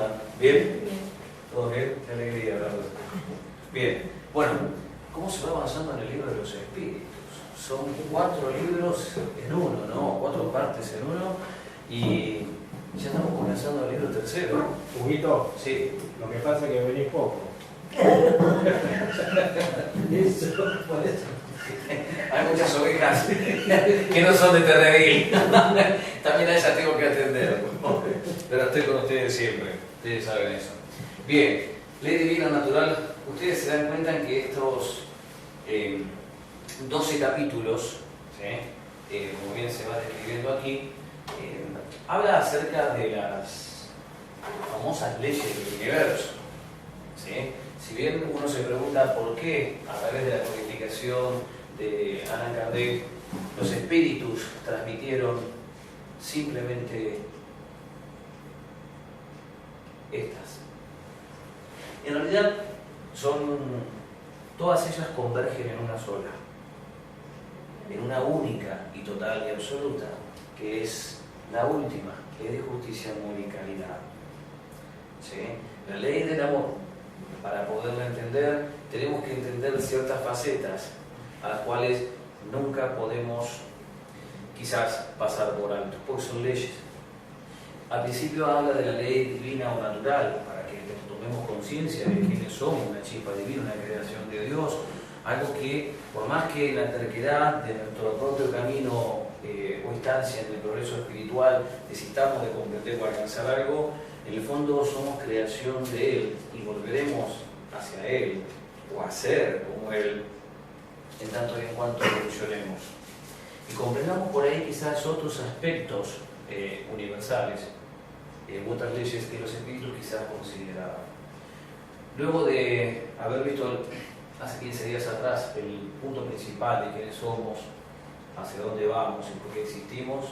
andan? ¿Bien? Bien. ¿Todo bien? Qué alegría hablarlo. Bien. Bueno, ¿cómo se va avanzando en el libro de los espíritus? Son 4 libros en uno, ¿no? 4 partes en uno. Y ya estamos comenzando el libro tercero. Huguito, Sí. lo que pasa es que venís poco. Eso, por eso. Hay muchas ovejas que no son de Terreville. También a esas tengo que atender. Pero estoy con ustedes siempre. Ustedes saben eso. Bien, ley divina natural. Ustedes se dan cuenta que estos 12 capítulos, ¿sí? Como bien se va describiendo aquí, habla acerca de las famosas leyes del universo. ¿Sí? Si bien uno se pregunta por qué, a través de la codificación de Allan Kardec, los espíritus transmitieron simplemente estas. En realidad, todas ellas convergen en una sola, en una única y total y absoluta, que es la última, que es de justicia, amor y caridad. ¿Sí? La ley del amor, para poderla entender, tenemos que entender ciertas facetas a las cuales nunca podemos quizás pasar por alto, porque son leyes. Al principio habla de la ley divina o natural, para que tomemos conciencia de quiénes somos, una chispa divina, una creación de Dios, algo que, por más que en la terquedad de nuestro propio camino o instancia en el progreso espiritual desistamos de comprender o alcanzar algo, en el fondo somos creación de Él y volveremos hacia Él o a ser como Él en tanto y en cuanto evolucionemos. Y comprendamos por ahí quizás otros aspectos universales, otras leyes que los espíritus quizás consideraban. Luego de haber visto hace 15 días atrás el punto principal de quiénes somos, hacia dónde vamos y por qué existimos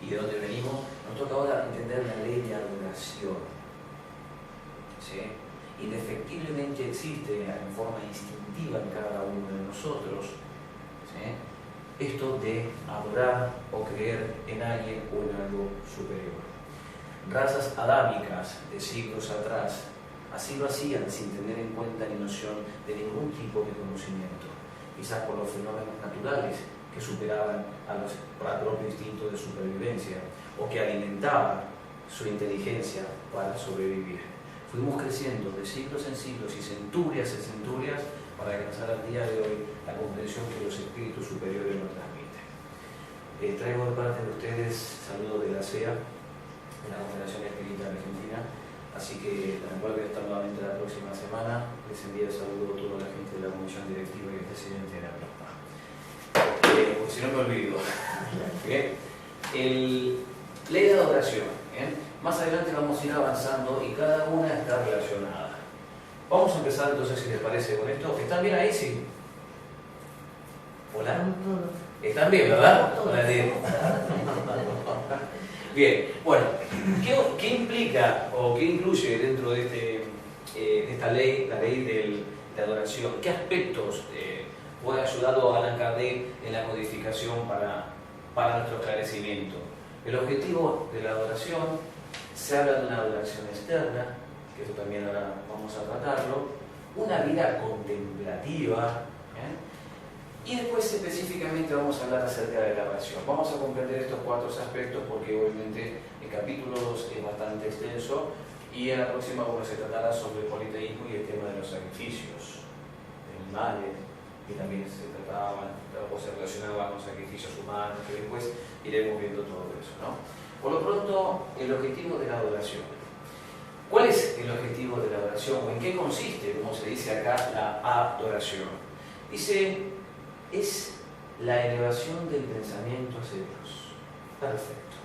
y de dónde venimos, nos toca ahora entender la ley de adoración. ¿Sí? Indefectiblemente existe en forma instintiva en cada uno de nosotros, ¿sí? Esto de adorar o creer en alguien o en algo superior. Razas adámicas de siglos atrás así lo hacían sin tener en cuenta ni noción de ningún tipo de conocimiento, quizás por los fenómenos naturales que superaban al propio instinto de supervivencia o que alimentaban su inteligencia para sobrevivir. Fuimos creciendo de siglos en siglos y centurias en centurias para alcanzar al día de hoy la comprensión que los espíritus superiores nos transmiten. Traigo de parte de ustedes saludos de la CEA, de la Confederación Espírita Argentina, así que también voy a estar nuevamente la próxima semana. Les envío el saludo a toda la gente de la Comisión Directiva y el presidente de la PROPA. Porque si no me olvido. Bien. Ley de adoración. ¿Bien? Más adelante vamos a ir avanzando y cada una está relacionada. Vamos a empezar entonces, si les parece, con esto. ¿Están bien ahí? Sí. ¿Hola? ¿Están bien, verdad? Hola, Diego. Bien, bueno, ¿qué implica o qué incluye dentro de esta ley, la ley de adoración? ¿Qué aspectos fue ayudado a Allan Kardec en la codificación para nuestro esclarecimiento? El objetivo de la adoración, se habla de una adoración externa, que eso también ahora vamos a tratarlo, una vida contemplativa, y después específicamente vamos a hablar acerca de la oración. Vamos a comprender estos 4 aspectos porque obviamente el capítulo 2 es bastante extenso y en la próxima se tratará sobre el politeísmo y el tema de los sacrificios, animales, que también se trataban o se relacionaban con sacrificios humanos, que después iremos viendo todo eso, ¿no? Por lo pronto, el objetivo de la adoración. ¿Cuál es el objetivo de la adoración o en qué consiste, como se dice acá, la adoración? Dice, es la elevación del pensamiento hacia Dios. Perfecto.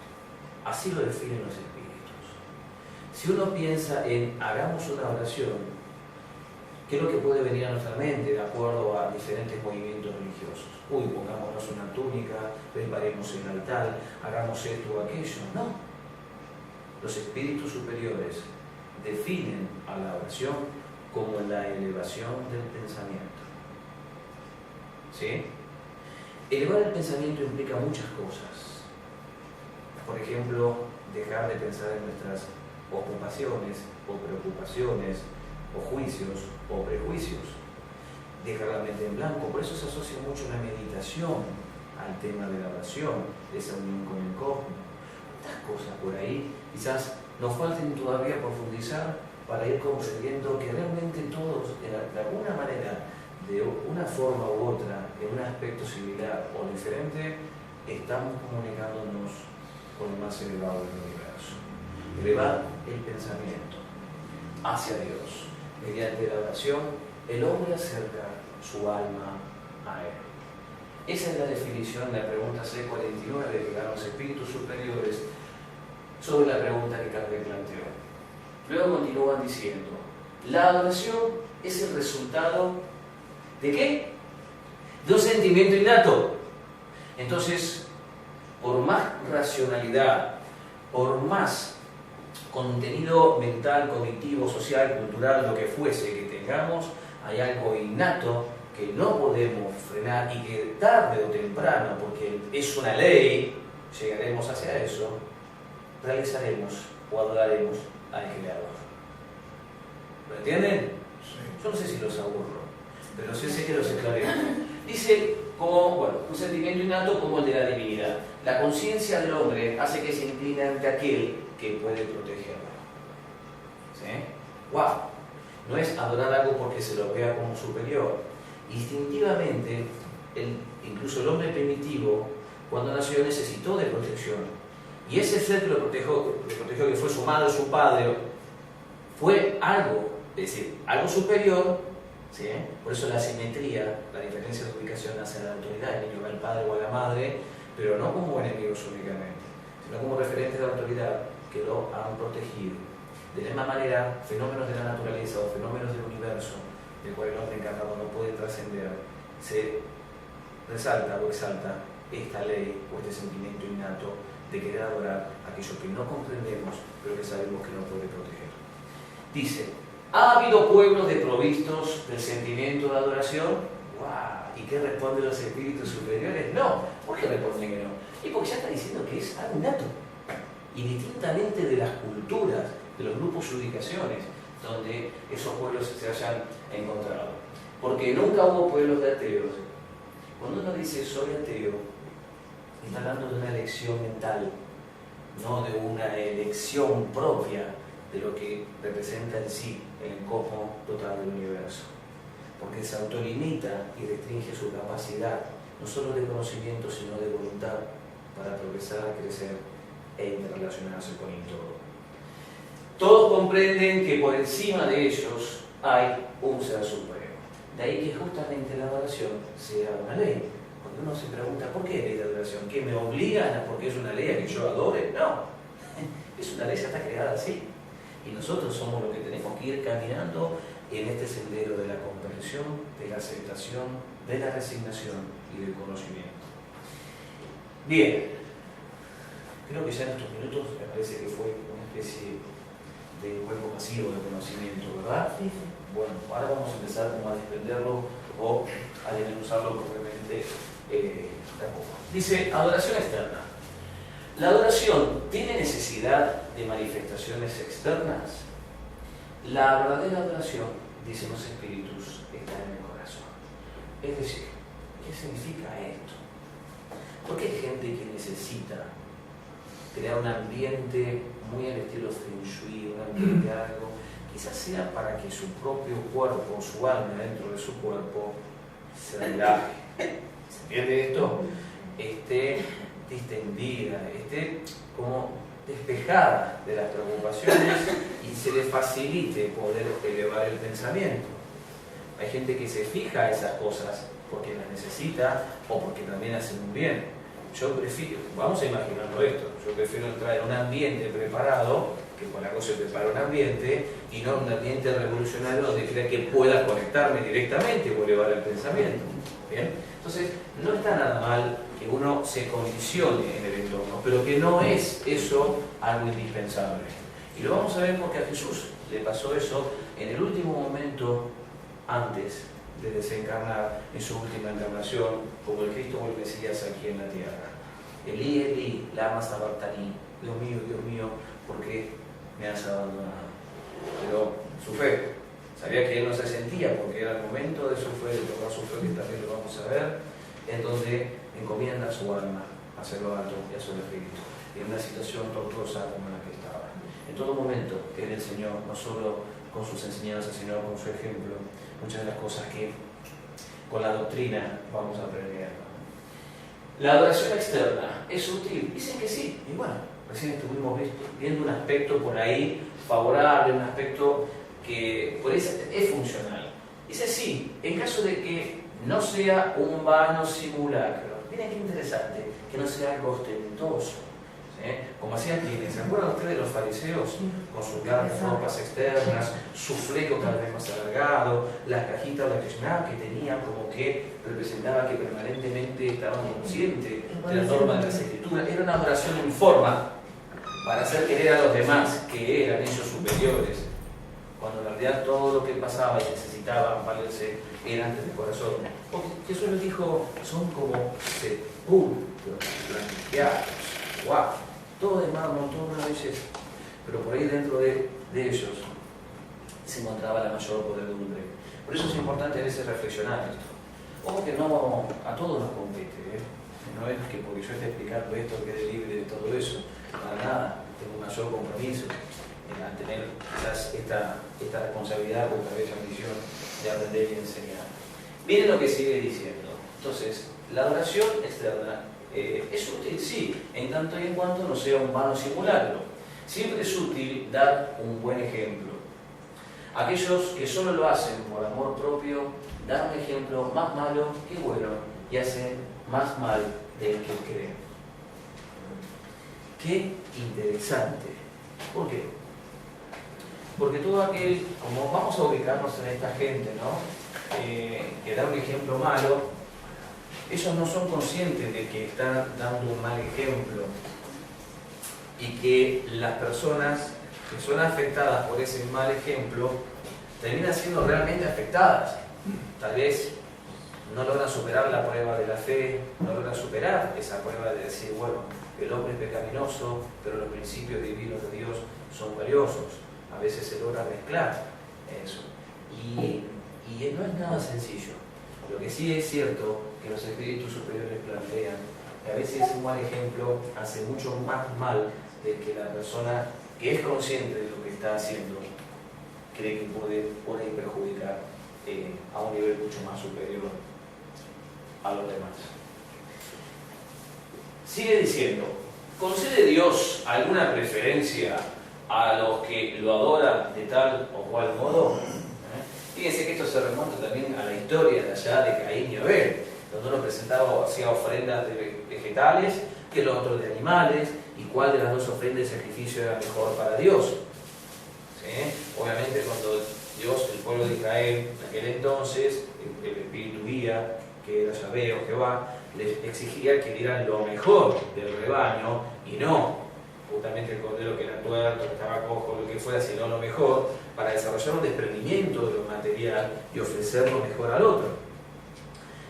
Así lo definen los espíritus. Si uno piensa en hagamos una oración, ¿qué es lo que puede venir a nuestra mente de acuerdo a diferentes movimientos religiosos? Pongámonos una túnica, preparemos el altar, hagamos esto o aquello. No. Los espíritus superiores definen a la oración como la elevación del pensamiento. ¿Sí? Elevar el pensamiento implica muchas cosas. Por ejemplo, dejar de pensar en nuestras ocupaciones, o preocupaciones, o juicios, o prejuicios. Dejar la mente en blanco. Por eso se asocia mucho la meditación al tema de la oración, de esa unión con el cosmos. Estas cosas por ahí quizás nos falten todavía profundizar para ir comprendiendo que realmente todos, de alguna manera, de una forma u otra, en un aspecto similar o diferente, estamos comunicándonos con el más elevado del universo. Elevar el pensamiento hacia Dios. Mediante la oración, el hombre acerca su alma a Él. Esa es la definición de la pregunta C49 que dan los espíritus superiores sobre la pregunta que Kardec planteó. Luego continúan diciendo, la adoración es el resultado ¿de qué? De un sentimiento innato. Entonces, por más racionalidad, por más contenido mental, cognitivo, social, cultural, lo que fuese que tengamos, hay algo innato que no podemos frenar y que tarde o temprano, porque es una ley, llegaremos hacia eso, realizaremos o adoraremos al Creador. ¿Lo entienden? Sí. Yo no sé si los aburro, pero sé que los esclarezco. Dice, como un sentimiento innato como el de la divinidad. La conciencia del hombre hace que se incline ante aquel que puede protegerlo. ¿Sí? ¡Wow! No es adorar algo porque se lo vea como superior. Instintivamente, incluso el hombre primitivo, cuando nació, necesitó de protección. Y ese ser que lo protegió, que fue su madre, su padre, fue algo, es decir, algo superior. ¿Sí? Por eso la asimetría, la diferencia de ubicación hacia la autoridad. El niño ve al padre o a la madre, pero no como enemigos únicamente, sino como referentes de la autoridad que lo han protegido. De la misma manera, fenómenos de la naturaleza o fenómenos del universo, del cual el hombre encarnado no puede trascender, se resalta o exalta esta ley o este sentimiento innato de querer adorar aquello que no comprendemos, pero que sabemos que no puede proteger. Dice, ¿ha habido pueblos desprovistos del sentimiento de adoración? ¡Wow! ¿Y qué responden los espíritus superiores? No. ¿Por qué responden que no? Y porque ya está diciendo que es algo innato. Indistintamente de las culturas, de los grupos y ubicaciones donde esos pueblos se hayan encontrado. Porque nunca hubo pueblos de ateos. Cuando uno dice soy ateo, está hablando de una elección mental, no de una elección propia de lo que representa en sí el cosmos total del universo. Porque se autolimita y restringe su capacidad, no solo de conocimiento, sino de voluntad, para progresar, crecer e interrelacionarse con el todo. Todos comprenden que por encima de ellos hay un ser supremo. De ahí que justamente la adoración sea una ley. Cuando uno se pregunta, ¿por qué ley de adoración? ¿Qué me obligan a porque es una ley a que yo adore? No, es una ley, ya está creada así. Y nosotros somos los que tenemos que ir caminando en este sendero de la comprensión, de la aceptación, de la resignación y del conocimiento. Bien, creo que ya en estos minutos me parece que fue una especie de cuerpo pasivo de conocimiento, ¿verdad? Sí. Bueno, ahora vamos a empezar como a desprenderlo o a desmenuzarlo propiamente de a poco. Dice, adoración externa. ¿La adoración tiene necesidad de manifestaciones externas? La verdadera adoración, dicen los espíritus, está en el corazón. Es decir, ¿qué significa esto? Porque hay gente que necesita crear un ambiente muy al estilo Feng Shui, un ambiente algo, quizás sea para que su propio cuerpo, su alma dentro de su cuerpo, se relaje. ¿Se entiende esto? Esté distendida, esté como despejada de las preocupaciones y se le facilite poder elevar el pensamiento. Hay gente que se fija a esas cosas porque las necesita o porque también hacen un bien. Yo prefiero, vamos a imaginarlo esto, yo prefiero entrar en un ambiente preparado, que por algo se prepara un ambiente, y no un ambiente revolucionario donde crea que pueda conectarme directamente o elevar el pensamiento. ¿Bien? Entonces, no está nada mal que uno se condicione en el entorno, pero que no es eso algo indispensable. Y lo vamos a ver porque a Jesús le pasó eso en el último momento antes de desencarnar en su última encarnación como el Cristo o el Mesías aquí en la tierra. Elí, Elí, lama sabactani, Dios mío, ¿por qué me has abandonado. Pero su fe, sabía que él no se sentía porque era el momento de su fe, de probar su fe, que también lo vamos a ver, en donde encomienda su alma hacia lo alto y a su espíritu, en una situación tortuosa como la que estaba. En todo momento, él enseñó, no solo con sus enseñanzas, sino con su ejemplo, muchas de las cosas que con la doctrina vamos a aprender. La adoración externa es útil, dicen que sí, y bueno, recién estuvimos viendo un aspecto por ahí favorable, un aspecto que por eso es funcional. Dice sí, en caso de que no sea un vano simulacro. Miren qué interesante, que no sea algo ostentoso. ¿Sí? Como hacían quienes, ¿se acuerdan ustedes de los fariseos? Con sus largas ropas externas, su fleco cada vez más alargado, las cajitas o la Krishna que tenían como que representaba que permanentemente estaban conscientes de la norma de las escrituras. Era una adoración en forma para hacer querer a los demás que eran ellos superiores, cuando en realidad todo lo que pasaba y necesitaban valerse era ante el corazón. Porque Jesús les dijo, son como sepulcros blanqueados, guau, todo de mármol, toda una belleza. Pero por ahí dentro de ellos se encontraba la mayor podredumbre. Por eso es importante a veces reflexionar esto. Ojo que no a todos nos compete, ¿eh? No es que porque yo esté explicando esto quede libre de todo eso, para nada. Tengo un mayor compromiso al tener quizás esta responsabilidad o tal vez la misión de aprender y enseñar. Miren lo que sigue diciendo. Entonces, la adoración externa es útil, sí, en tanto y en cuanto no sea un vano simulacro. Siempre es útil dar un buen ejemplo. Aquellos que solo lo hacen por amor propio, dan un ejemplo más malo que bueno y hacen más mal del que creen. Qué interesante. ¿Por qué? Porque todo aquel, como vamos a ubicarnos en esta gente, ¿no? Que da un ejemplo malo, ellos no son conscientes de que están dando un mal ejemplo y que las personas que son afectadas por ese mal ejemplo terminan siendo realmente afectadas. Tal vez no logran superar la prueba de la fe, no logran superar esa prueba de decir, bueno, el hombre es pecaminoso, pero los principios divinos de Dios son valiosos. A veces se logra mezclar eso. Y no es nada sencillo. Lo que sí es cierto que los espíritus superiores plantean que a veces un mal ejemplo hace mucho más mal del que la persona que es consciente de lo que está haciendo cree que puede perjudicar a un nivel mucho más superior a los demás. Sigue diciendo, ¿concede Dios alguna preferencia a los que lo adoran de tal o cual modo? Fíjense que esto se remonta también a la historia de allá de Caín y Abel, donde uno presentaba, hacía ofrendas de vegetales, que los otros de animales, y cuál de las dos ofrendas de sacrificio era mejor para Dios. ¿Sí? Obviamente cuando Dios, el pueblo de Israel, en aquel entonces, el espíritu guía, que era Yahvé o Jehová, les exigía que dieran lo mejor del rebaño y no justamente el cordero que era tuerto, que estaba cojo, lo que fuera, sino lo mejor, para desarrollar un desprendimiento de lo material y ofrecer lo mejor al otro.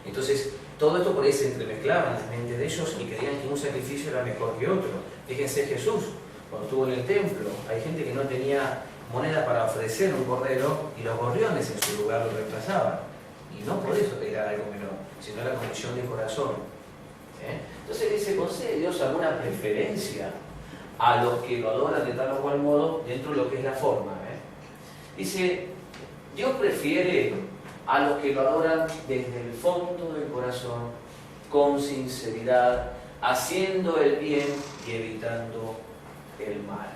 Entonces, todo esto por ahí se entremezclaba en las mentes de ellos y creían que un sacrificio era mejor que otro. Fíjense Jesús, cuando estuvo en el templo, hay gente que no tenía moneda para ofrecer un cordero y los gorriones en su lugar lo reemplazaban. Y no por eso era algo menor, sino la condición de corazón. Entonces dice, ¿concede Dios alguna preferencia a los que lo adoran de tal o cual modo dentro de lo que es la forma? Dice, Dios prefiere a los que lo adoran desde el fondo del corazón, con sinceridad, haciendo el bien y evitando el mal.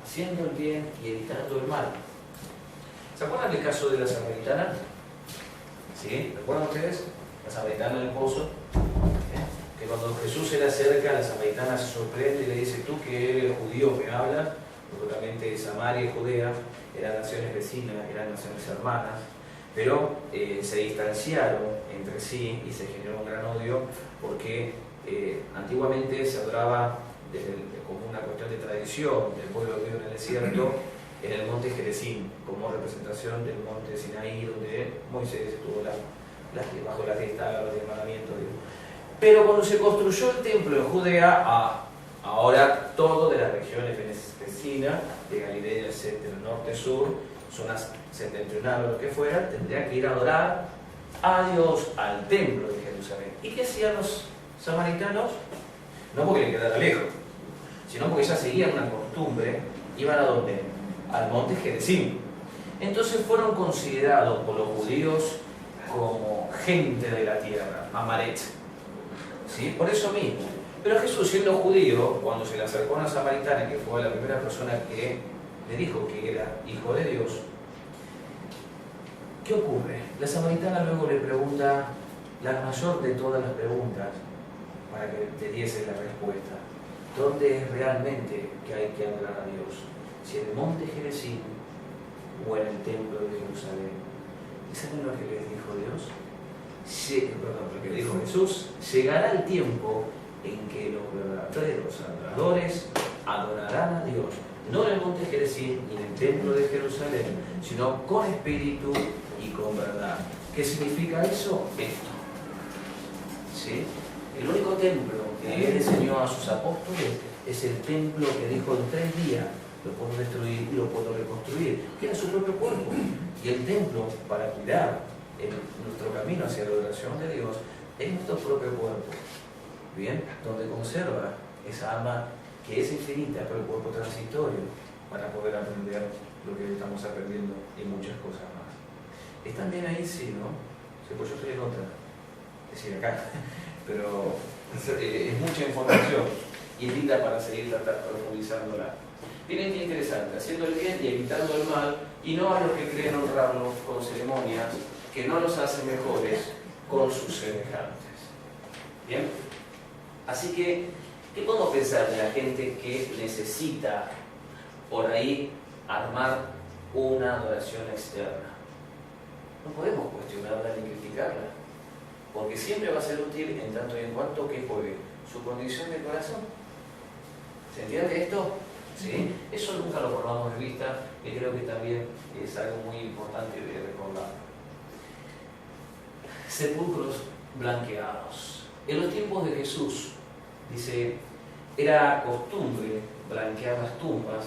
Haciendo el bien y evitando el mal. ¿Se acuerdan del caso de la samaritana? ¿Sí? ¿Recuerdan ustedes? La samaritana del pozo. Que cuando Jesús se le acerca, la samaritana se sorprende y le dice, tú que eres judío me hablas, porque realmente Samaria y Judea eran naciones vecinas, eran naciones hermanas, pero se distanciaron entre sí y se generó un gran odio porque antiguamente se adoraba como una cuestión de tradición del pueblo judío en el desierto, en el monte Gerizim, como representación del monte Sinaí, donde Moisés estuvo bajo la fiesta de los mandamientos. Pero cuando se construyó el templo en Judea, ahora todo de las regiones Palestina, de Galilea, etcétera, norte, sur, zonas septentrionales o lo que fuera, tendría que ir a adorar a Dios, al templo de Jerusalén. ¿Y qué hacían los samaritanos? No porque le quedara lejos, sino porque ya seguían una costumbre. ¿Iban a dónde? Al monte Gerizim. Entonces fueron considerados por los judíos como gente de la tierra, Amaret. ¿Sí? Por eso mismo. Pero Jesús, siendo judío, cuando se le acercó a una samaritana, que fue la primera persona que le dijo que era hijo de Dios, ¿qué ocurre? La samaritana luego le pregunta la mayor de todas las preguntas para que te diese la respuesta. ¿Dónde es realmente que hay que adorar a Dios? ¿Si en el monte Gerizim o en el templo de Jerusalén? ¿Y saben lo que les dijo Dios? Lo que dijo Jesús: llegará el tiempo en que los verdaderos adoradores adorarán a Dios, no en el monte Gerizim ni en el templo de Jerusalén, sino con espíritu y con verdad. ¿Qué significa eso? Esto. ¿Sí? El único templo que Él enseñó a sus apóstoles es el templo que dijo: en 3 días lo puedo destruir y lo puedo reconstruir, que era su propio cuerpo. Y el templo, para cuidar nuestro camino hacia la adoración de Dios, es nuestro propio cuerpo. Bien, donde conserva esa alma que es infinita, pero el cuerpo transitorio, para poder aprender lo que estamos aprendiendo y muchas cosas más. ¿Están bien ahí? Sí, ¿no? Sí, pues yo estoy en otra, es decir, acá, pero es mucha información y linda para seguir profundizándola. Miren qué interesante: haciendo el bien y evitando el mal, y no a los que creen honrarlos con ceremonias que no los hacen mejores con sus semejantes. Bien, así que, ¿qué podemos pensar de la gente que necesita por ahí armar una adoración externa? No podemos cuestionarla ni criticarla, porque siempre va a ser útil en tanto y en cuanto que juegue su condición de corazón. ¿Se entiende esto? ¿Sí? Eso nunca lo perdamos de vista, y creo que también es algo muy importante de recordar. Sepulcros blanqueados. En los tiempos de Jesús, dice, era costumbre blanquear las tumbas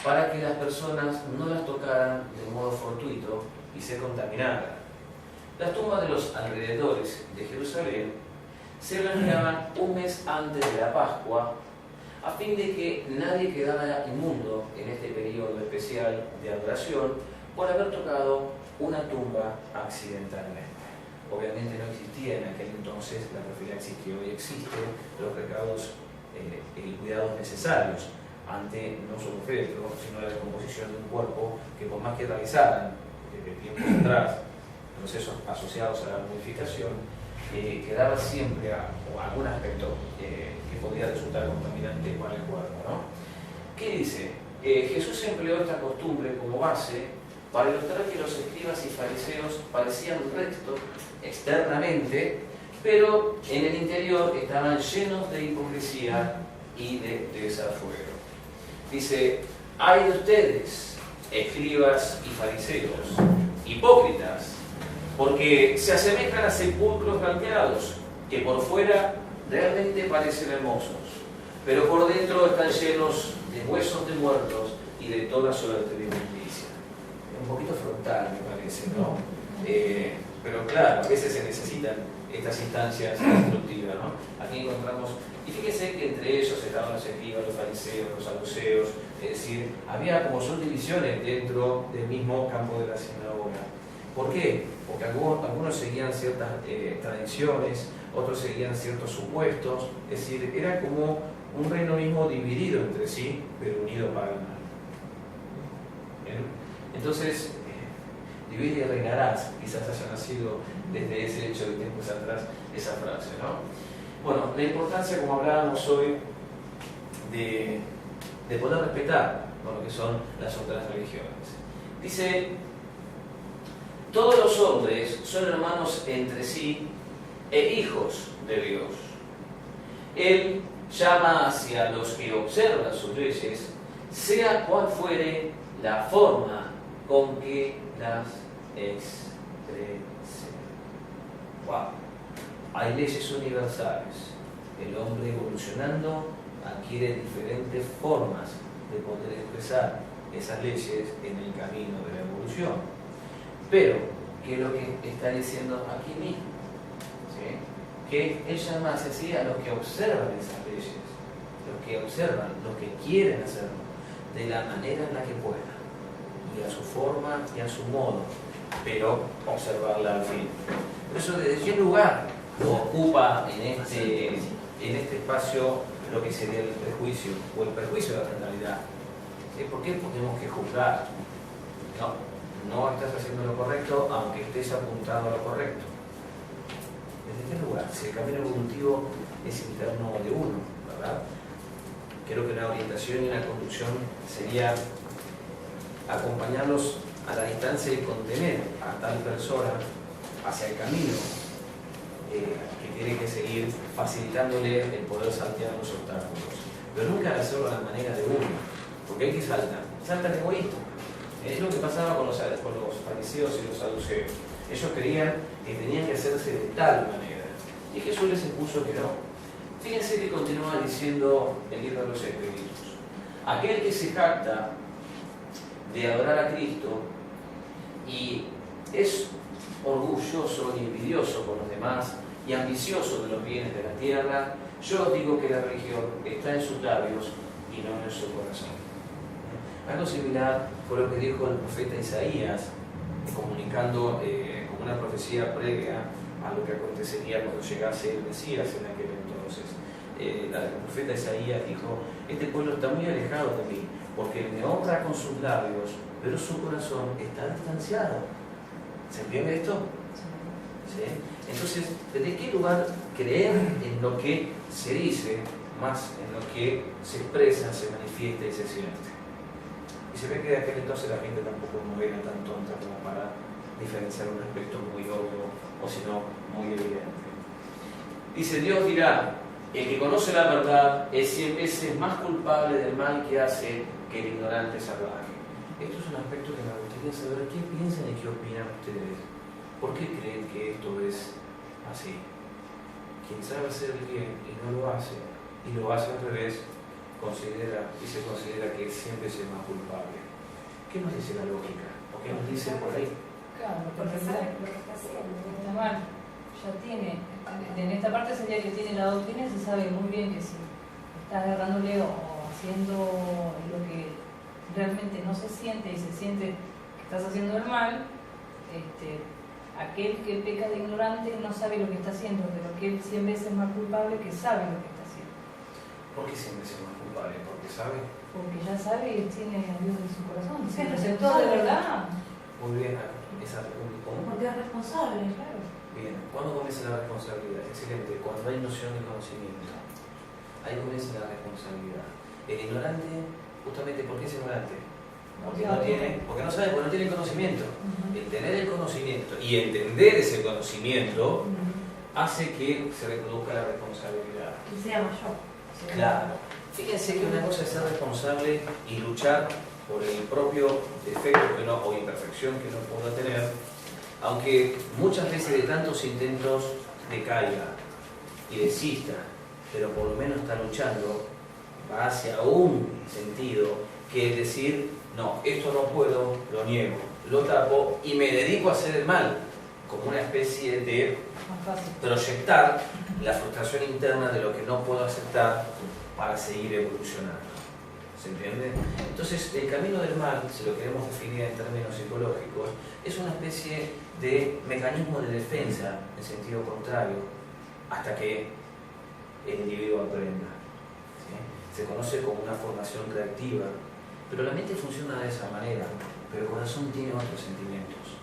para que las personas no las tocaran de modo fortuito y se contaminaran. Las tumbas de los alrededores de Jerusalén se blanqueaban un mes antes de la Pascua, a fin de que nadie quedara inmundo en este periodo especial de adoración por haber tocado una tumba accidentalmente. Obviamente no existía en aquel entonces la profilaxis que hoy existe, los recados y cuidados necesarios ante no solo féretro, sino la descomposición de un cuerpo que, por más que realizaran desde tiempos atrás procesos asociados a la modificación, quedaba siempre algún aspecto que podía resultar contaminante para el cuerpo, ¿no? ¿Qué dice? Jesús empleó esta costumbre como base para ilustrar que los escribas y fariseos parecían rectos externamente, pero en el interior estaban llenos de hipocresía y de desafuero. Dice: ¡ay de ustedes, escribas y fariseos, hipócritas! Porque se asemejan a sepulcros blanqueados, que por fuera realmente parecen hermosos, pero por dentro están llenos de huesos de muertos y de toda suerte de inmundicia. Un poquito frontal, me parece, ¿no? Pero claro, a veces se necesitan estas instancias instructivas, ¿no? Aquí encontramos, y fíjese que entre ellos estaban los escribas, los fariseos, los saduceos, es decir, había como subdivisiones dentro del mismo campo de la sinagoga. ¿Por qué? Porque algunos seguían ciertas tradiciones, otros seguían ciertos supuestos, es decir, era como un reino mismo dividido entre sí, pero unido para el mal. ¿Bien? Entonces, divide y reinarás, quizás haya nacido desde ese hecho de tiempos atrás esa frase, ¿no? Bueno, la importancia, como hablábamos hoy, de poder respetar lo que son las otras religiones. Dice: todos los hombres son hermanos entre sí e hijos de Dios. Él llama hacia los que observan sus leyes, sea cual fuere la forma con que las expresen. Wow. Hay leyes universales. El hombre, evolucionando, adquiere diferentes formas de poder expresar esas leyes en el camino de la evolución. Pero, ¿qué es lo que está diciendo aquí mismo? ¿Sí? Que él llama así a los que observan esas leyes, los que observan, los que quieren hacerlo, de la manera en la que puedan, y a su forma y a su modo, pero observarla al fin. Por eso, ¿desde qué lugar ocupa en este espacio lo que sería el prejuicio, o el perjuicio de la realidad? ¿Sí? ¿Por qué tenemos que juzgar? No estás haciendo lo correcto, aunque estés apuntado a lo correcto. ¿Desde qué lugar? Si el camino evolutivo es interno de uno, ¿verdad? Creo que una orientación y una conducción sería acompañarlos a la distancia y contener a tal persona hacia el camino que tiene que seguir, facilitándole el poder saltear los obstáculos. Pero nunca hacerlo a la manera de uno, porque hay que saltar. Salta el egoísta. Es lo que pasaba con los fariseos y los saduceos. Ellos creían que tenían que hacerse de tal manera. Y Jesús les expuso que no. Fíjense que continúa diciendo el libro de los Espíritus. Aquel que se jacta de adorar a Cristo y es orgulloso y envidioso con los demás y ambicioso de los bienes de la tierra, yo os digo que la religión está en sus labios y no en su corazón. Algo similar fue lo que dijo el profeta Isaías, comunicando como una profecía previa a lo que acontecería cuando llegase el Mesías en aquel entonces. El profeta Isaías dijo: este pueblo está muy alejado de mí, porque me honra con sus labios, pero su corazón está distanciado. ¿Se entiende esto? ¿Sí? Entonces, ¿desde qué lugar creer en lo que se dice, más en lo que se expresa, se manifiesta y se siente? Y se ve que de aquel entonces la gente tampoco no era tan tonta como para diferenciar un aspecto muy obvio o si no, muy evidente. Dice: Dios dirá, el que conoce la verdad es 100 veces más culpable del mal que hace que el ignorante salvaje. Esto es un aspecto que me gustaría saber qué piensan y qué opinan ustedes. ¿Por qué creen que esto es así? Quien sabe hacer el bien y no lo hace, y lo hace al revés, se considera que es 100 veces más culpable. ¿Qué nos dice la lógica? ¿O qué nos dice por ahí? Claro, porque sabe lo que está haciendo. Está mal. Ya tiene, en esta parte sería que tiene la doctrina y se sabe muy bien que si estás agarrándole o haciendo lo que realmente no se siente y se siente que estás haciendo el mal, aquel que peca de ignorante no sabe lo que está haciendo, pero aquel 100 veces más culpable que sabe lo que está haciendo. ¿Por qué 100 veces más culpable? ¿Porque sabe? Porque ya sabe y tiene a Dios en su corazón. Sí, Se receptor de verdad. Muy bien, esa pregunta. ¿Cómo? Porque es responsable, claro. Bien, ¿cuándo comienza la responsabilidad? Excelente, cuando hay noción de conocimiento. Ahí comienza la responsabilidad. El ignorante, justamente, ¿por qué es ignorante? Porque no sabe, porque no tiene conocimiento. El tener el conocimiento y entender ese conocimiento hace que se reproduzca la responsabilidad. Que sea mayor. Claro. Fíjense que una cosa es ser responsable y luchar por el propio defecto o imperfección que no pueda tener, aunque muchas veces de tantos intentos decaiga y desista, pero por lo menos está luchando, va hacia un sentido que es decir: no, esto no puedo, lo niego, lo tapo y me dedico a hacer el mal, como una especie de proyectar la frustración interna de lo que no puedo aceptar para seguir evolucionando. ¿Se entiende? Entonces, el camino del mal, si lo queremos definir en términos psicológicos, es una especie de mecanismo de defensa en sentido contrario, hasta que el individuo aprenda. ¿Sí? Se conoce como una formación reactiva, pero la mente funciona de esa manera, pero el corazón tiene otros sentimientos.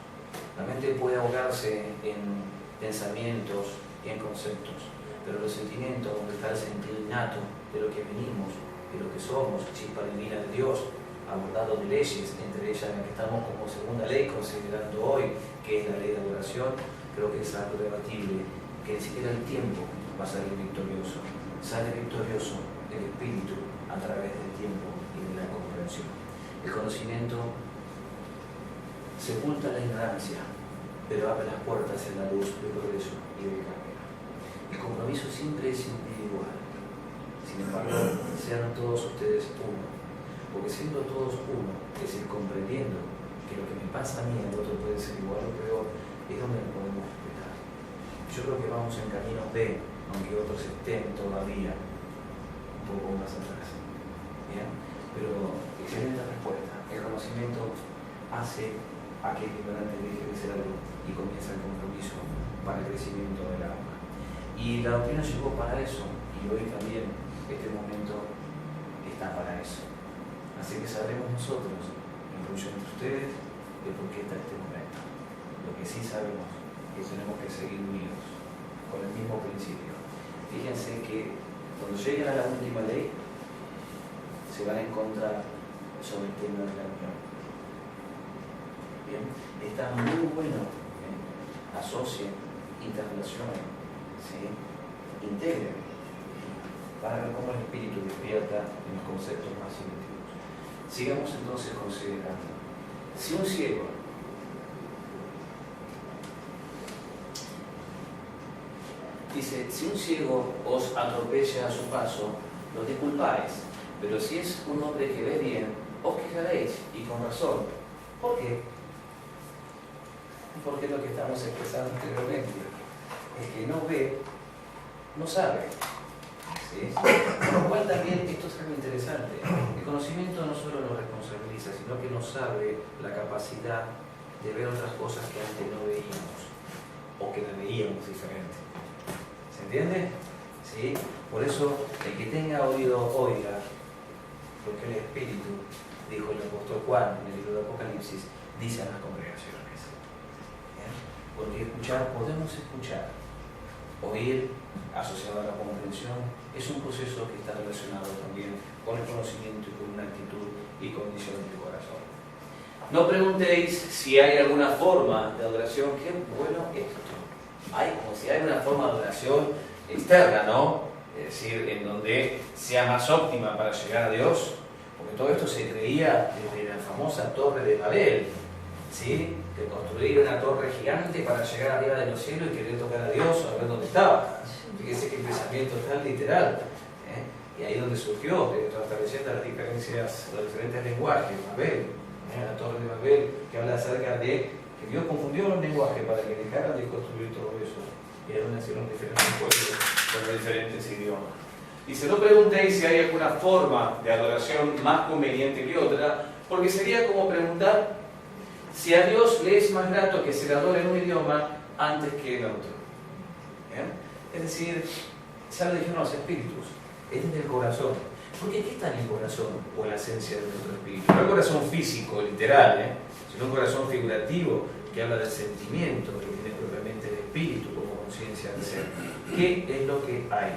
La mente puede ahogarse en pensamientos y en conceptos, pero los sentimientos, donde está el sentido innato de lo que venimos, de lo que somos, chispa divina de Dios, abordado de leyes, entre ellas la que estamos como segunda ley considerando hoy, que es la ley de adoración, creo que es algo debatible, que ni siquiera el tiempo va a salir victorioso. Sale victorioso el espíritu a través del tiempo y de la comprensión. El conocimiento sepulta la ignorancia, pero abre las puertas en la luz del progreso y del cambio. El compromiso siempre es individual. Sin embargo, sean todos ustedes uno. Porque siendo todos uno, es decir, comprendiendo que lo que me pasa a mí al otro puede ser igual o peor, es donde nos podemos respetar. Yo creo que vamos en camino B, aunque otros estén todavía un poco más atrás. ¿Bien? Pero excelente respuesta. El conocimiento hace a que el ignorante deje de ser algo y comienza el compromiso para el crecimiento del alma. Y la doctrina llegó para eso, y hoy también este momento está para eso. Así que sabremos nosotros, incluso entre ustedes, de por qué está este momento. Lo que sí sabemos es que tenemos que seguir unidos con el mismo principio. Fíjense que cuando lleguen a la última ley, se van a encontrar sobre el tema de la unión. Bien, está muy bueno, asocien, interrelacionen, ¿sí? Integren, para ver cómo el espíritu despierta en los conceptos más primitivos. Sigamos entonces considerando. Si un ciego dice, si un ciego os atropella a su paso, lo disculpáis, pero si es un hombre que ve bien, os quejaréis, y con razón. ¿Por qué? Porque lo que estamos expresando anteriormente, el que no ve, no sabe. ¿Sí? Con lo cual también esto es algo interesante. El conocimiento no solo nos responsabiliza, sino que nos abre la capacidad de ver otras cosas que antes no veíamos, o que la veíamos diferente. ¿Se entiende? ¿Sí? Por eso, el que tenga oído, oiga, porque el Espíritu, dijo el apóstol Juan en el libro de Apocalipsis, dice a las congregaciones. ¿Bien? Porque escuchar, podemos escuchar. Oír, asociado a la comprensión, es un proceso que está relacionado también con el conocimiento y con una actitud y condición del corazón. No preguntéis si hay alguna forma de adoración, que bueno esto. Hay como si hay una forma de adoración externa, ¿no? Es decir, en donde sea más óptima para llegar a Dios, porque todo esto se creía desde la famosa Torre de Babel, ¿sí? De construir una torre gigante para llegar arriba de los cielos y querer tocar a Dios o a ver dónde estaba. Fíjese que el pensamiento es tan literal, y ahí es donde surgió, estableciendo las diferencias, los diferentes lenguajes, Babel, la Torre de Babel, que habla acerca de que Dios confundió los lenguajes para que dejaran de construir todo eso, y ahí nacieron diferentes pueblos con los diferentes idiomas. Dice, no preguntéis si hay alguna forma de adoración más conveniente que otra, porque sería como preguntar si a Dios le es más grato que se le adore en un idioma antes que en otro. ¿Bien? Es decir, ya lo dijeron los espíritus, es desde el corazón. Porque ¿qué está en el corazón o en la esencia de nuestro espíritu? No el corazón físico, literal, sino un corazón figurativo que habla del sentimiento que tiene propiamente el espíritu como conciencia del ser. ¿Qué es lo que hay?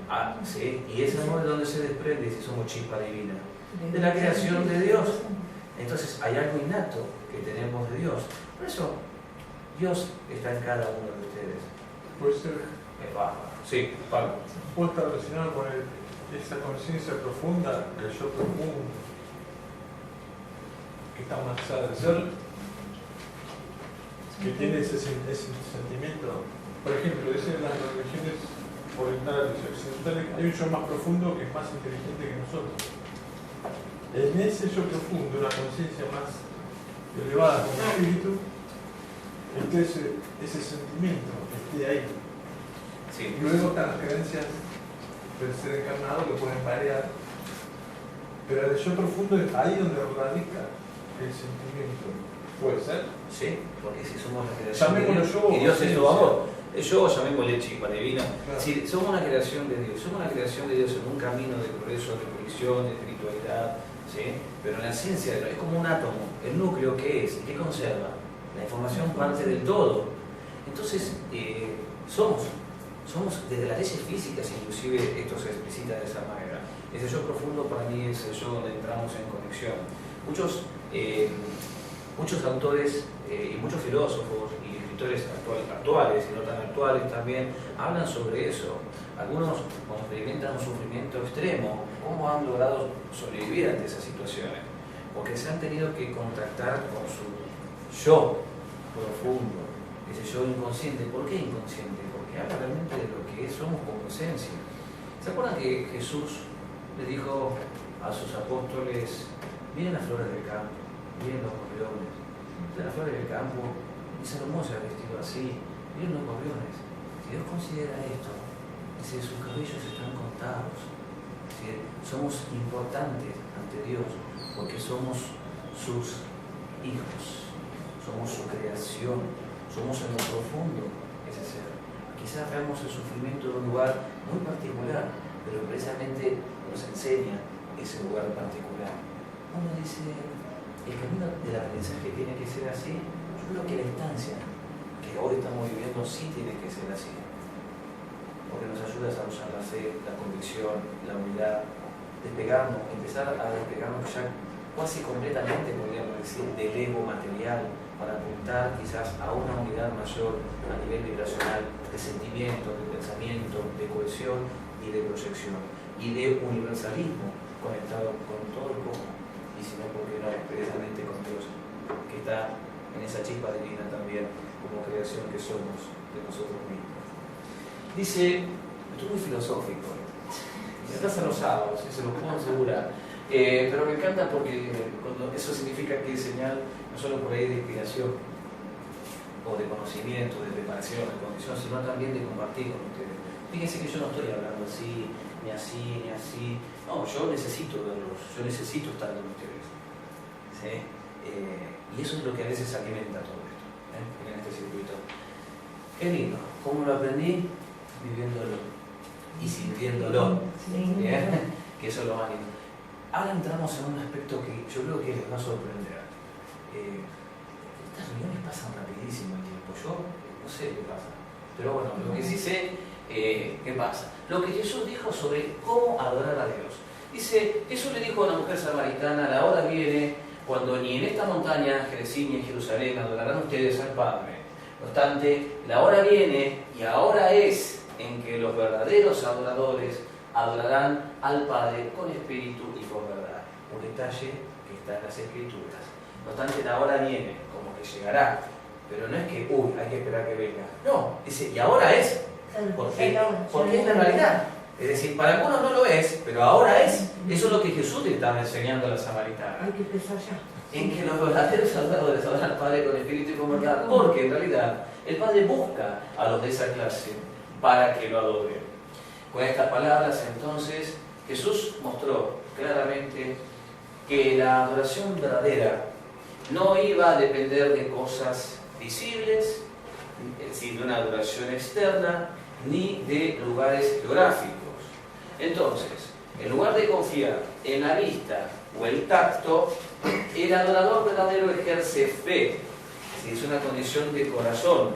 Ah, ¿sí? Y ese amor de donde se desprende si somos chispa divina, de la creación de Dios. Entonces hay algo innato que tenemos de Dios. Por eso Dios está en cada uno de ustedes. Puede ser. Sí, Pablo. Puede estar relacionado con esa conciencia profunda, el yo profundo, que está más allá del ser, que tiene ese sentimiento. Por ejemplo, dicen las religiones orientales y occidentales, hay un yo más profundo que es más inteligente que nosotros. En ese yo profundo, una conciencia más elevada como espíritu, entonces ese sentimiento esté ahí. Sí. Y luego están las creencias del ser encarnado que pueden variar, pero el yo profundo es ahí donde radica el sentimiento. ¿Puede ser? Sí, porque si somos la creación de Llamémoslo Dios, yo, y Dios es todo sí, amor. Yo llamémosle chispa divina. Claro. Si somos una creación de Dios, somos una creación de Dios en un camino de progreso, de evolución, de espiritualidad, ¿sí? Pero en la ciencia es como un átomo. El núcleo, ¿qué es? ¿Qué conserva? La información parte del todo. Entonces, somos desde las leyes físicas, inclusive esto se explicita de esa manera. Ese yo profundo para mí es el yo donde entramos en conexión. Muchos autores y muchos filósofos y escritores actuales y no tan actuales también hablan sobre eso. Algunos cuando experimentan un sufrimiento extremo, cómo han logrado sobrevivir ante esas situaciones, porque se han tenido que contactar con su yo profundo, ese yo inconsciente. ¿Por qué inconsciente? Porque habla realmente de lo que somos como esencia. ¿Se acuerdan que Jesús le dijo a sus apóstoles, miren las flores del campo, miren los gorriones. De las flores del campo, y Salomón se ha vestido así, miren los gorriones. Si Dios considera esto, dice, sus cabellos están contados. ¿Sí? Somos importantes ante Dios porque somos sus hijos, somos su creación, somos en lo profundo ese ser. Quizás veamos el sufrimiento de un lugar muy particular, pero precisamente nos enseña ese lugar particular. Uno dice, el camino del aprendizaje tiene que ser así. Yo creo que la instancia que hoy estamos viviendo sí tiene que ser así, porque nos ayuda a usar la fe, la convicción, la unidad, empezar a despegarnos ya casi completamente, podríamos decir, del ego material, para apuntar quizás a una unidad mayor a nivel vibracional, de sentimiento, de pensamiento, de cohesión y de proyección, y de universalismo conectado con todo el cosmos, y si no, ¿por qué no? Precisamente con Dios, que está en esa chispa divina también, como creación que somos de nosotros mismos. Dice, esto es muy filosófico, me pasa los sábados, se lo puedo asegurar, pero me encanta porque eso significa que es señal no solo por ahí de inspiración o de conocimiento, de preparación, de condición, sino también de compartir con ustedes. Fíjense que yo no estoy hablando así, ni así, ni así. No, yo necesito verlos, yo necesito estar con ustedes. ¿Sí? Y eso es lo que a veces alimenta todo esto, en este circuito. Qué lindo, ¿cómo lo aprendí? Viviéndolo y sintiéndolo. ¿Bien? Que eso es lo más lindo. Ahora entramos en un aspecto que yo creo que les va a sorprender. Estas reuniones pasan rapidísimo el tiempo. Yo no sé qué pasa. Pero bueno, lo que sí sé, ¿qué pasa? Lo que Jesús dijo sobre cómo adorar a Dios. Dice, Jesús le dijo a una mujer samaritana, la hora viene cuando ni en esta montaña, Jericín, ni en Jerusalén, adorarán ustedes al Padre. No obstante, la hora viene y ahora es en que los verdaderos adoradores adorarán al Padre con espíritu y con verdad. Un detalle que está en las Escrituras. No obstante, la hora viene, como que llegará, pero no es que, hay que esperar que venga. No, dice, y ahora es, porque es la realidad. Es decir, para algunos no lo es, pero ahora es. Eso es lo que Jesús le estaba enseñando a la samaritana. Hay que empezar ya. En que los verdaderos adoradores adoran al Padre con espíritu y con verdad, porque en realidad el Padre busca a los de esa clase para que lo adoren. Con estas palabras, entonces, Jesús mostró claramente que la adoración verdadera no iba a depender de cosas visibles, es decir, de una adoración externa, ni de lugares geográficos. Entonces, en lugar de confiar en la vista o el tacto, el adorador verdadero ejerce fe, es una condición de corazón,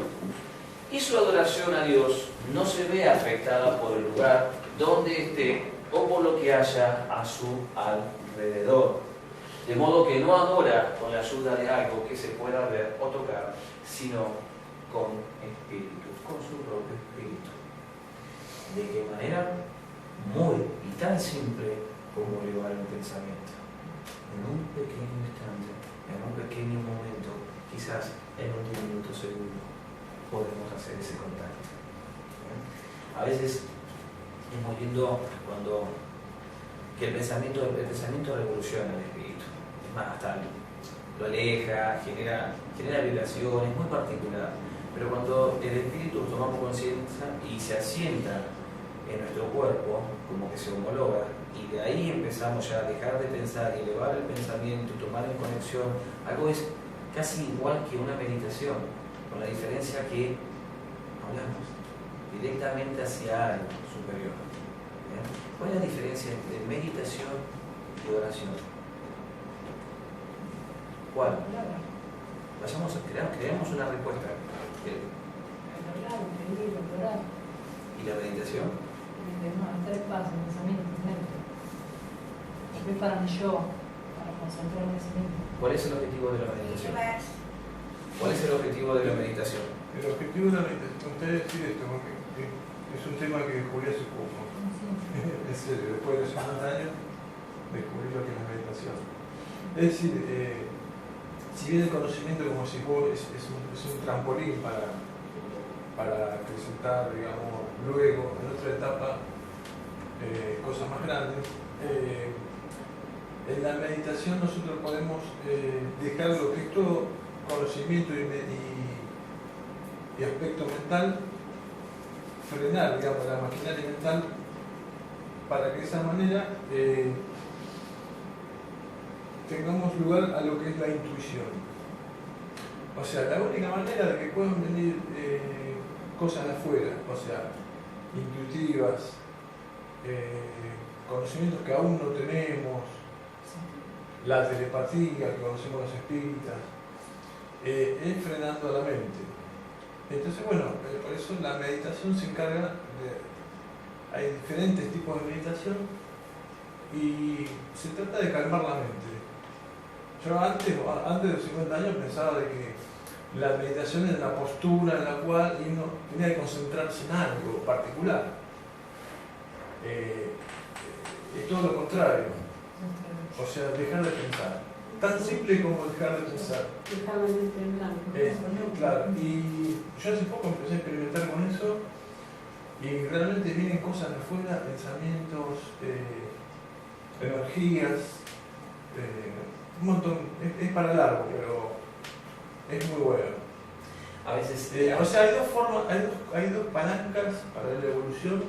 y su adoración a Dios no se ve afectada por el lugar donde esté o por lo que haya a su alrededor. De modo que no adora con la ayuda de algo que se pueda ver o tocar, sino con espíritu, con su propio espíritu. ¿De qué manera? Muy y tan simple como elevar el pensamiento. En un pequeño instante, en un pequeño momento, quizás en un diminuto segundo, podemos hacer ese contacto. A veces es muy lindo cuando que el pensamiento revoluciona el espíritu. Es más, hasta lo aleja, genera vibraciones, muy particular. Pero cuando el espíritu tomamos conciencia y se asienta en nuestro cuerpo, como que se homologa, y de ahí empezamos ya a dejar de pensar y elevar el pensamiento, tomar en conexión, algo es casi igual que una meditación, con la diferencia que hablamos directamente hacia algo superior. ¿Bien? ¿Cuál es la diferencia entre meditación y oración? ¿Cuál? Creamos una respuesta. ¿Y la meditación? Tres pasos, pensamiento, mente. Para mi yo, para concentrarme en sí mismo. ¿Cuál es el objetivo de la meditación? ¿Cuál es el objetivo de la meditación? El objetivo de la meditación, usted decir esto, porque es un tema que descubrí hace poco. En serio, después de 50 años, descubrí lo que es la meditación. Es decir, si bien el conocimiento, como si vos, es un trampolín para presentar, digamos, luego, en otra etapa, cosas más grandes, En la meditación nosotros podemos dejar lo que es todo conocimiento y aspecto mental, frenar, digamos, la maquinaria mental para que de esa manera tengamos lugar a lo que es la intuición. O sea, la única manera de que puedan venir cosas de afuera, o sea, intuitivas, conocimientos que aún no tenemos, la telepatía que conocemos los espíritas, es frenando la mente. Entonces, bueno, por eso la meditación se encarga de... Hay diferentes tipos de meditación y se trata de calmar la mente. Yo antes de los 50 años pensaba de que la meditación era la postura en la cual uno tenía que concentrarse en algo particular. Es todo lo contrario. O sea, dejar de pensar. Tan simple como dejar de pensar. Dejar la mente en blanco. Claro, y yo hace poco empecé a experimentar con eso y realmente vienen cosas de afuera, pensamientos, energías, un montón. Es para largo, pero es muy bueno. A veces... O sea, hay dos formas, hay dos palancas para la evolución,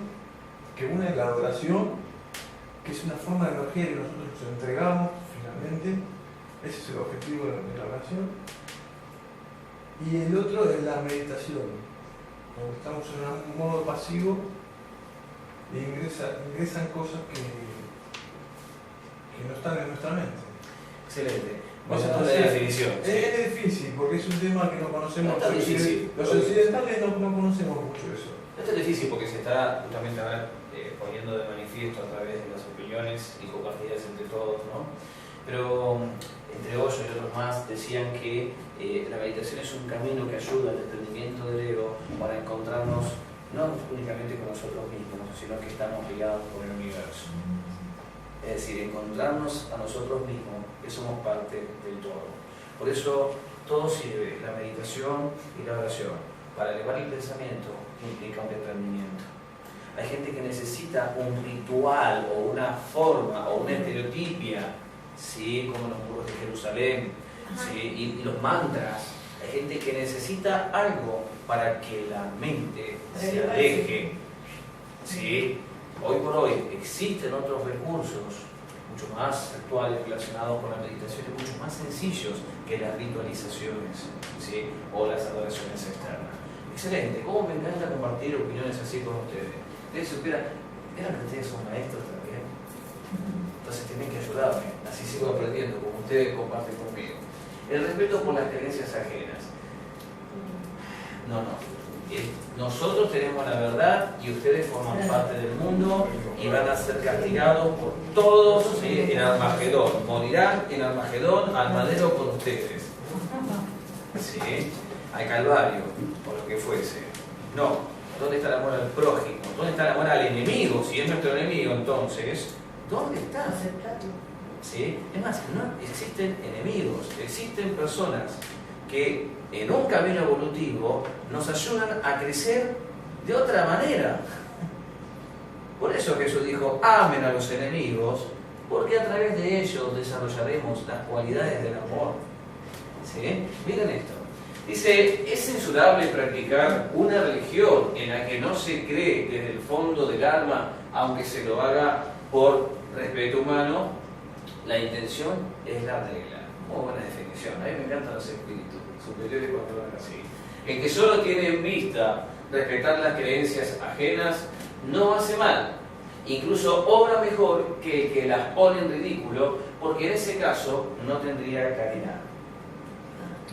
que una es la adoración, que es una forma de energía que nosotros nos entregamos finalmente. Ese es el objetivo de la oración. Y el otro es la meditación, donde estamos en un modo pasivo y ingresan cosas que no están en nuestra mente. Excelente. O sea, Vamos a la definición. Es difícil porque es un tema que no conocemos. No es difícil. Los occidentales no conocemos mucho eso. Esto es difícil porque se está justamente ahora poniendo de manifiesto a través de las opiniones y compartidas entre todos, ¿no? Pero entre Osho y otros más decían que la meditación es un camino que ayuda al desprendimiento del ego para encontrarnos no únicamente con nosotros mismos, sino que estamos ligados con el universo. Es decir, encontrarnos a nosotros mismos, que somos parte del todo. Por eso todo sirve, la meditación y la oración. Para elevar el pensamiento implica un desprendimiento. Hay gente que necesita un ritual o una forma o una estereotipia, ¿sí? Como los muros de Jerusalén, ¿sí? y los mantras. Hay gente que necesita algo para que la mente se aleje, ¿sí? Hoy por hoy existen otros recursos mucho más actuales relacionados con la meditación y mucho más sencillos que las ritualizaciones, ¿sí? O las adoraciones externas. Excelente, cómo me encanta compartir opiniones así con ustedes. Ustedes supieran, eran que ustedes son maestros también, entonces tienen que ayudarme, así sigo aprendiendo como ustedes comparten conmigo. El respeto por las creencias ajenas. No. Nosotros tenemos la verdad y ustedes forman parte del mundo y van a ser castigados por todos, ¿sí? En Armagedón. Morirán en Armagedón al madero con ustedes. ¿Sí? Al Calvario, por lo que fuese. No. ¿Dónde está el amor al prójimo? ¿Dónde está el amor al enemigo? Si es nuestro enemigo, entonces, ¿dónde está? ¿Sí? Es más, no existen enemigos, existen personas que en un camino evolutivo nos ayudan a crecer de otra manera. Por eso Jesús dijo, amen a los enemigos, porque a través de ellos desarrollaremos las cualidades del amor. ¿Sí? Miren esto. Dice, es censurable practicar una religión en la que no se cree desde el fondo del alma, aunque se lo haga por respeto humano. La intención es la regla. Muy buena definición. A mí me encantan los espíritus superiores cuando hablan así. El que solo tiene en vista respetar las creencias ajenas no hace mal. Incluso obra mejor que el que las pone en ridículo, porque en ese caso no tendría caridad.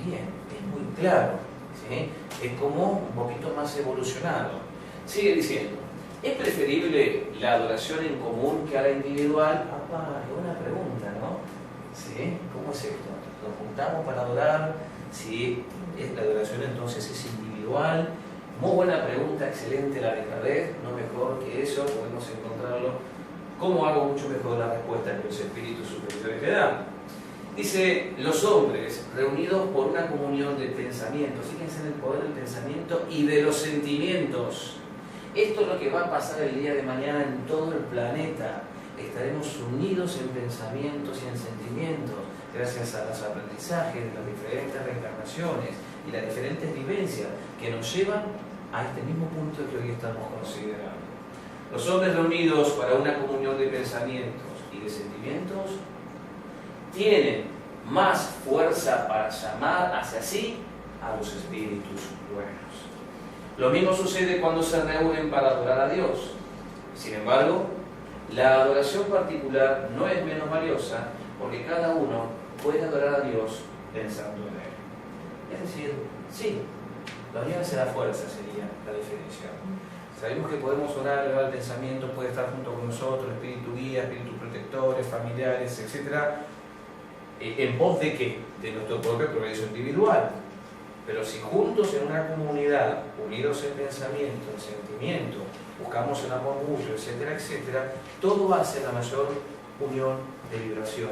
Bien. Muy claro, ¿sí? Es como un poquito más evolucionado. Sigue diciendo, ¿es preferible la adoración en común que a la individual? Papá, es una pregunta, ¿no? ¿Sí? ¿Cómo es esto? ¿Nos juntamos para adorar? ¿Sí? ¿La adoración entonces es individual? Muy buena pregunta, excelente la de Kardec, no mejor que eso, podemos encontrarlo. ¿Cómo hago mucho mejor la respuesta que los espíritus superiores le dan? Dice, los hombres reunidos por una comunión de pensamientos, fíjense en el poder del pensamiento y de los sentimientos. Esto es lo que va a pasar el día de mañana en todo el planeta. estaremos unidos en pensamientos y en sentimientos, gracias a los aprendizajes de las diferentes reencarnaciones y las diferentes vivencias que nos llevan a este mismo punto que hoy estamos considerando. Los hombres reunidos para una comunión de pensamientos y de sentimientos tienen más fuerza para llamar hacia sí a los espíritus buenos. Lo mismo sucede cuando se reúnen para adorar a Dios. Sin embargo, la adoración particular no es menos valiosa porque cada uno puede adorar a Dios pensando en Él. Es decir, sí, la unión hace la fuerza sería la definición. Sabemos que podemos orar, elevar el pensamiento, puede estar junto con nosotros, espíritu guía, espíritus protectores, familiares, etc. ¿En pos de qué? De nuestro propio progreso individual. Pero si juntos en una comunidad, unidos en pensamiento, en sentimiento, buscamos el amor mutuo, etcétera, etcétera, todo hace la mayor unión de vibración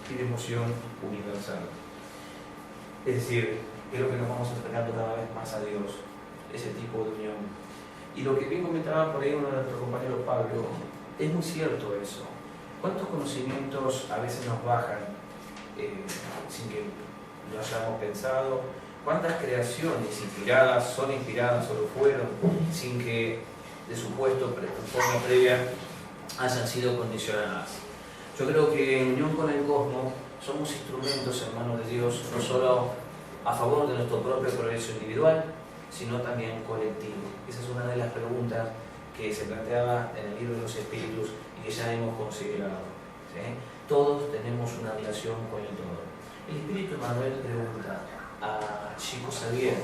y de emoción universal. Es decir, es lo que nos vamos acercando cada vez más a Dios, ese tipo de unión. Y lo que bien comentaba por ahí uno de nuestros compañeros, Pablo, es muy cierto eso. ¿Cuántos conocimientos a veces nos bajan sin que lo hayamos pensado? ¿Cuántas creaciones son inspiradas o lo fueron sin que de su puesto de forma previa hayan sido condicionadas? Yo creo que en unión con el cosmos somos instrumentos en manos de Dios, no solo a favor de nuestro propio progreso individual, sino también colectivo. Esa es una de las preguntas que se planteaba en el libro de los espíritus y que ya hemos considerado, ¿sí? Todos tenemos una relación con el todo. El espíritu Emanuel pregunta a Chico Xavier: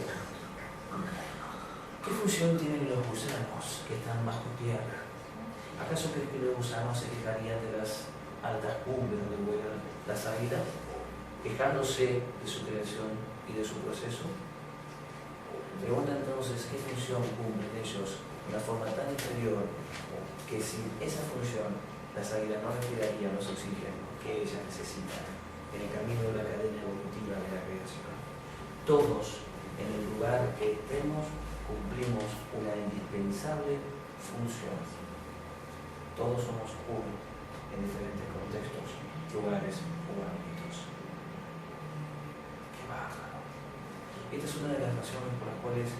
¿qué función tienen los gusanos que están bajo tierra? ¿Acaso crees que los gusanos se quejarían de las altas cumbres donde vuelan las águilas, quejándose de su creación y de su proceso? Pregunta entonces qué función cumplen ellos de una forma tan inferior que sin esa función las águilas no respirarían los oxígenos que ellas necesitan en el camino de la cadena evolutiva de la creación. Todos, en el lugar que estemos, cumplimos una indispensable función. Todos somos uno en diferentes contextos, lugares o ámbitos. ¡Qué bárbaro! Esta es una de las razones por las cuales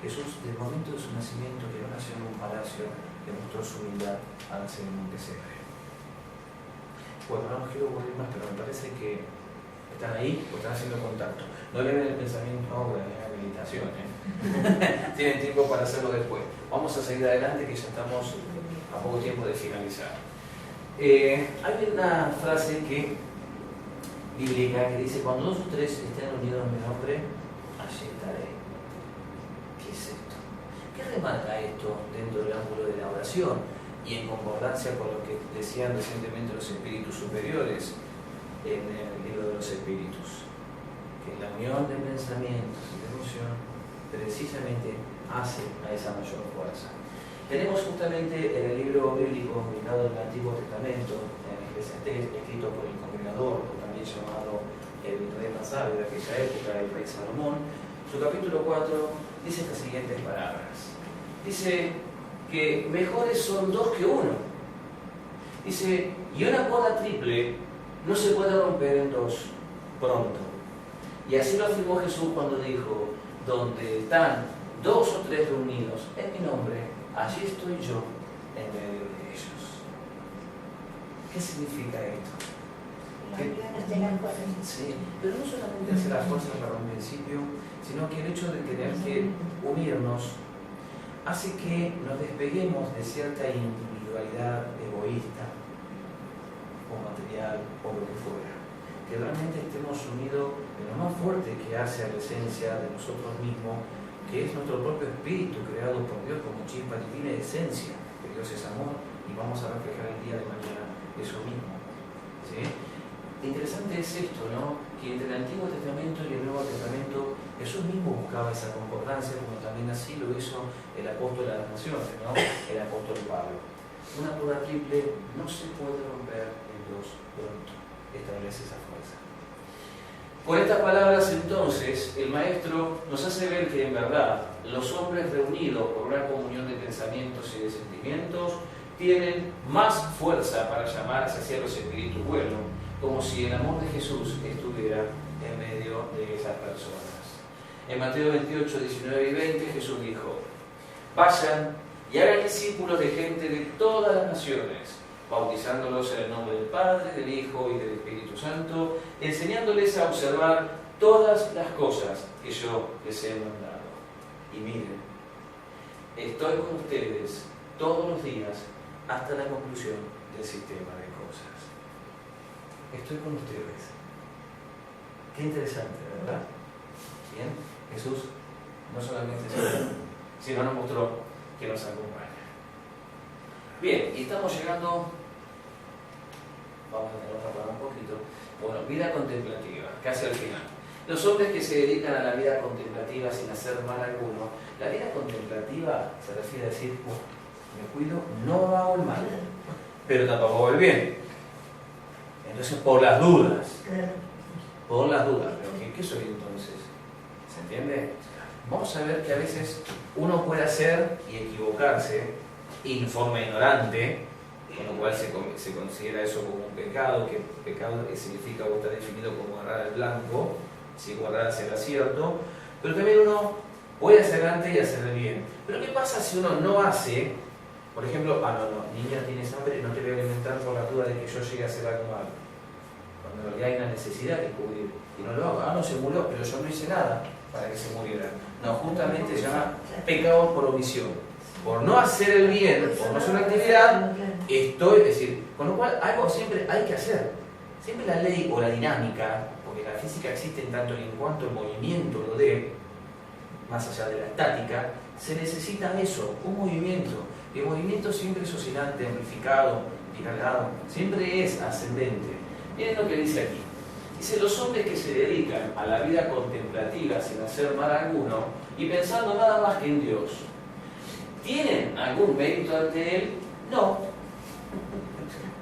Jesús, desde el momento de su nacimiento, que no nació en un palacio, demostró su humildad al nacer en un pesebre. Bueno, no los quiero aburrir más, pero me parece que están ahí o están haciendo contacto. No le ven el pensamiento ahora en la habilitación, Tienen tiempo para hacerlo después. Vamos a seguir adelante, que ya estamos a poco tiempo de finalizar. Hay una frase bíblica que dice: cuando 2 o 3 estén unidos en mi nombre, allí estaré. ¿Qué es esto? ¿Qué remarca esto dentro del ángulo de la oración y en concordancia con lo que decían recientemente los espíritus superiores en el libro de los espíritus? Que la unión de pensamientos y de emoción precisamente hace a esa mayor fuerza. Tenemos justamente en el libro bíblico ubicado en el Antiguo Testamento, en el Eclesiastés, escrito por el congregador, o también llamado el rey más sabio de aquella época, el rey Salomón, su capítulo 4 dice estas siguientes palabras. Dice que mejores son 2 que 1. Dice, y una cuerda triple no se puede romper en 2 pronto. Y así lo afirmó Jesús cuando dijo: donde están 2 o 3 reunidos en mi nombre, allí estoy yo en medio de ellos. ¿Qué significa esto? Sí, pero no solamente hacer la fuerza para un principio, sino que el hecho de tener que unirnos hace que nos despeguemos de cierta individualidad egoísta o material o lo que fuera, que realmente estemos unidos en lo más fuerte que hace a la esencia de nosotros mismos, que es nuestro propio espíritu creado por Dios como chispa divina de esencia, que Dios es amor y vamos a reflejar el día de mañana eso mismo, ¿sí? Interesante es esto, ¿no? Que entre el Antiguo Testamento y el Nuevo Testamento Jesús mismo buscaba esa concordancia, como también así lo hizo el apóstol de las naciones, ¿no? El apóstol Pablo. Una cuerda triple no se puede romper en 2 pronto. Establece esa fuerza. Por estas palabras, entonces, el Maestro nos hace ver que en verdad los hombres reunidos por una comunión de pensamientos y de sentimientos tienen más fuerza para llamar hacia los espíritus buenos, como si el amor de Jesús estuviera en medio de esas personas. En Mateo 28, 19 y 20 Jesús dijo: vayan y hagan discípulos de gente de todas las naciones, bautizándolos en el nombre del Padre, del Hijo y del Espíritu Santo, enseñándoles a observar todas las cosas que yo les he mandado. Y miren, estoy con ustedes todos los días hasta la conclusión del sistema de cosas. Estoy con ustedes. Qué interesante, ¿verdad? Bien, Jesús no solamente se dio, sino nos mostró que nos acompaña. Bien, y estamos llegando, vamos a tener que hablar un poquito, bueno, vida contemplativa, casi al final. Los hombres que se dedican a la vida contemplativa sin hacer mal alguno, la vida contemplativa se refiere a decir, me cuido, no hago el mal, pero tampoco hago el bien. Entonces, por las dudas, ¿pero qué soy entonces? ¿Se entiende? Vamos a ver que a veces uno puede hacer y equivocarse en forma ignorante, con lo cual se considera eso como un pecado, que pecado significa o está definido como agarrar al blanco, si guardar hacia el acierto, pero también uno puede hacer antes y hacer el bien. Pero ¿qué pasa si uno no hace? Por ejemplo, niña, tienes hambre, no te voy a alimentar por la duda de que yo llegue a hacer algo malo. Cuando en realidad hay una necesidad de cubrir. Y no lo hago, no se murió, pero yo no hice nada para que se muriera. No, justamente se llama pecado por omisión. Por no hacer el bien, por no hacer una actividad, es decir, con lo cual algo siempre hay que hacer. Siempre la ley o la dinámica, porque la física existe en tanto y en cuanto el movimiento lo dé, más allá de la estática, se necesita eso, un movimiento. Y el movimiento siempre es oscilante, amplificado, dilatada, siempre es ascendente. Miren lo que dice aquí. Dice, los hombres que se dedican a la vida contemplativa sin hacer mal alguno y pensando nada más que en Dios, ¿tienen algún mérito ante Él? No,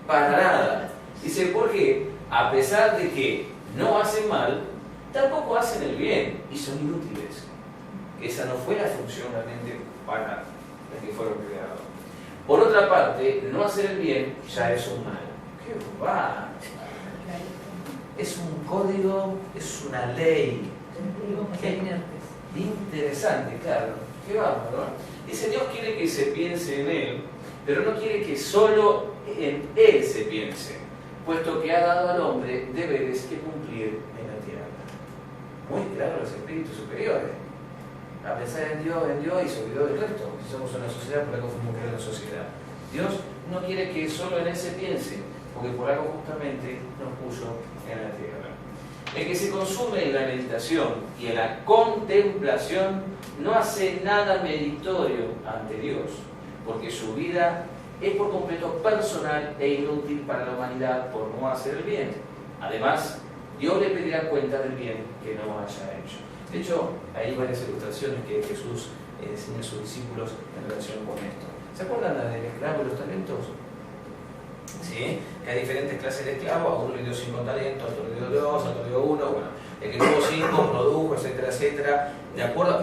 para nada. Dice, porque a pesar de que no hacen mal, tampoco hacen el bien y son inútiles. Esa no fue la función realmente para la que fueron creados. Por otra parte, no hacer el bien ya es un mal. ¡Qué va! Es un código, es una ley. Qué interesante, claro. Qué bárbaro. Dice, Dios quiere que se piense en Él, pero no quiere que solo en Él se piense, puesto que ha dado al hombre deberes que cumplir en la tierra. Muy claro, los espíritus superiores. A pensar en Dios y se olvidó del resto. Si somos una sociedad, por algo fuimos creados en la sociedad. Dios no quiere que solo en Él se piense, porque por algo justamente nos puso en la tierra. El que se consume en la meditación y en la contemplación no hace nada meritorio ante Dios, porque su vida es por completo personal e inútil para la humanidad por no hacer el bien. Además, Dios le pedirá cuenta del bien que no haya hecho. De hecho, hay varias ilustraciones que Jesús enseña a sus discípulos en relación con esto. ¿Se acuerdan del esclavo y los talentos? ¿Sí? Que hay diferentes clases de esclavos, a uno le dio 5 talentos, a otro le dio 2, a otro le dio 1, bueno, el que tuvo 5 produjo, etcétera, etcétera,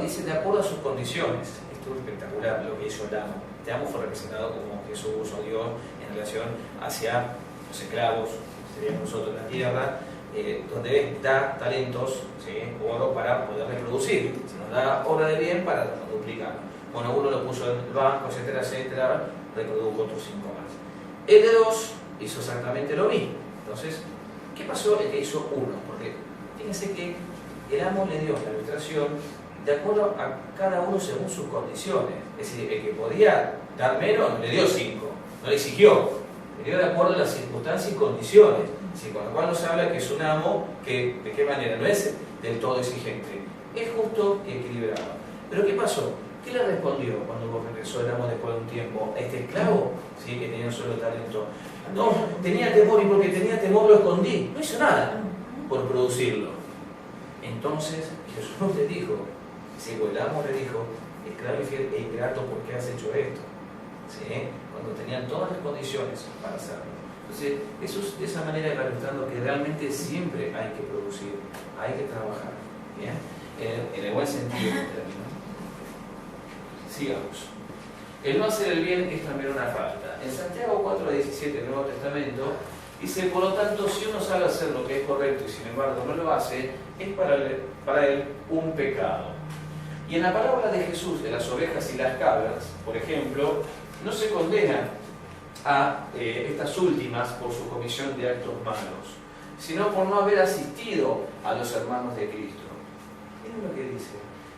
dice de acuerdo a sus condiciones. Esto es espectacular lo que hizo el amo. Este amo fue representado como Jesús o Dios en relación hacia los esclavos, seríamos nosotros en la tierra, donde da talentos, ¿sí? Oro para poder reproducir, se nos da obra de bien para duplicar. Bueno, uno lo puso en el banco, etcétera, etcétera, reprodujo otros 5 más. El de 2 hizo exactamente lo mismo. Entonces, ¿qué pasó el que hizo 1? Porque fíjense que el amo le dio la ilustración de acuerdo a cada uno según sus condiciones. Es decir, el que podía dar menos le dio 5, no le exigió, le dio de acuerdo a las circunstancias y condiciones. Sí, con lo cual nos habla que es un amo que, ¿de qué manera? No es del todo exigente, es justo y equilibrado. ¿Pero qué pasó? ¿Qué le respondió cuando regresó el amo después de un tiempo? A este esclavo, ¿sí? Que tenía un solo talento. No, tenía temor y porque tenía temor lo escondí. No hizo nada por producirlo. Entonces Jesús le dijo, sí, el amo le dijo, esclavo infiel e ingrato, ¿por qué has hecho esto? ¿Sí? Cuando tenían todas las condiciones para hacerlo. Entonces, Jesús de esa manera va ilustrando que realmente siempre hay que producir, hay que trabajar, ¿bien? En el buen sentido del término. Sigamos. El no hacer el bien es también una falta. En Santiago 4:17 del Nuevo Testamento dice, por lo tanto, si uno sabe hacer lo que es correcto y sin embargo no lo hace, es para él un pecado. Y en la parábola de Jesús de las ovejas y las cabras, por ejemplo, no se condena a estas últimas por su comisión de actos malos, sino por no haber asistido a los hermanos de Cristo. Miren lo que dice: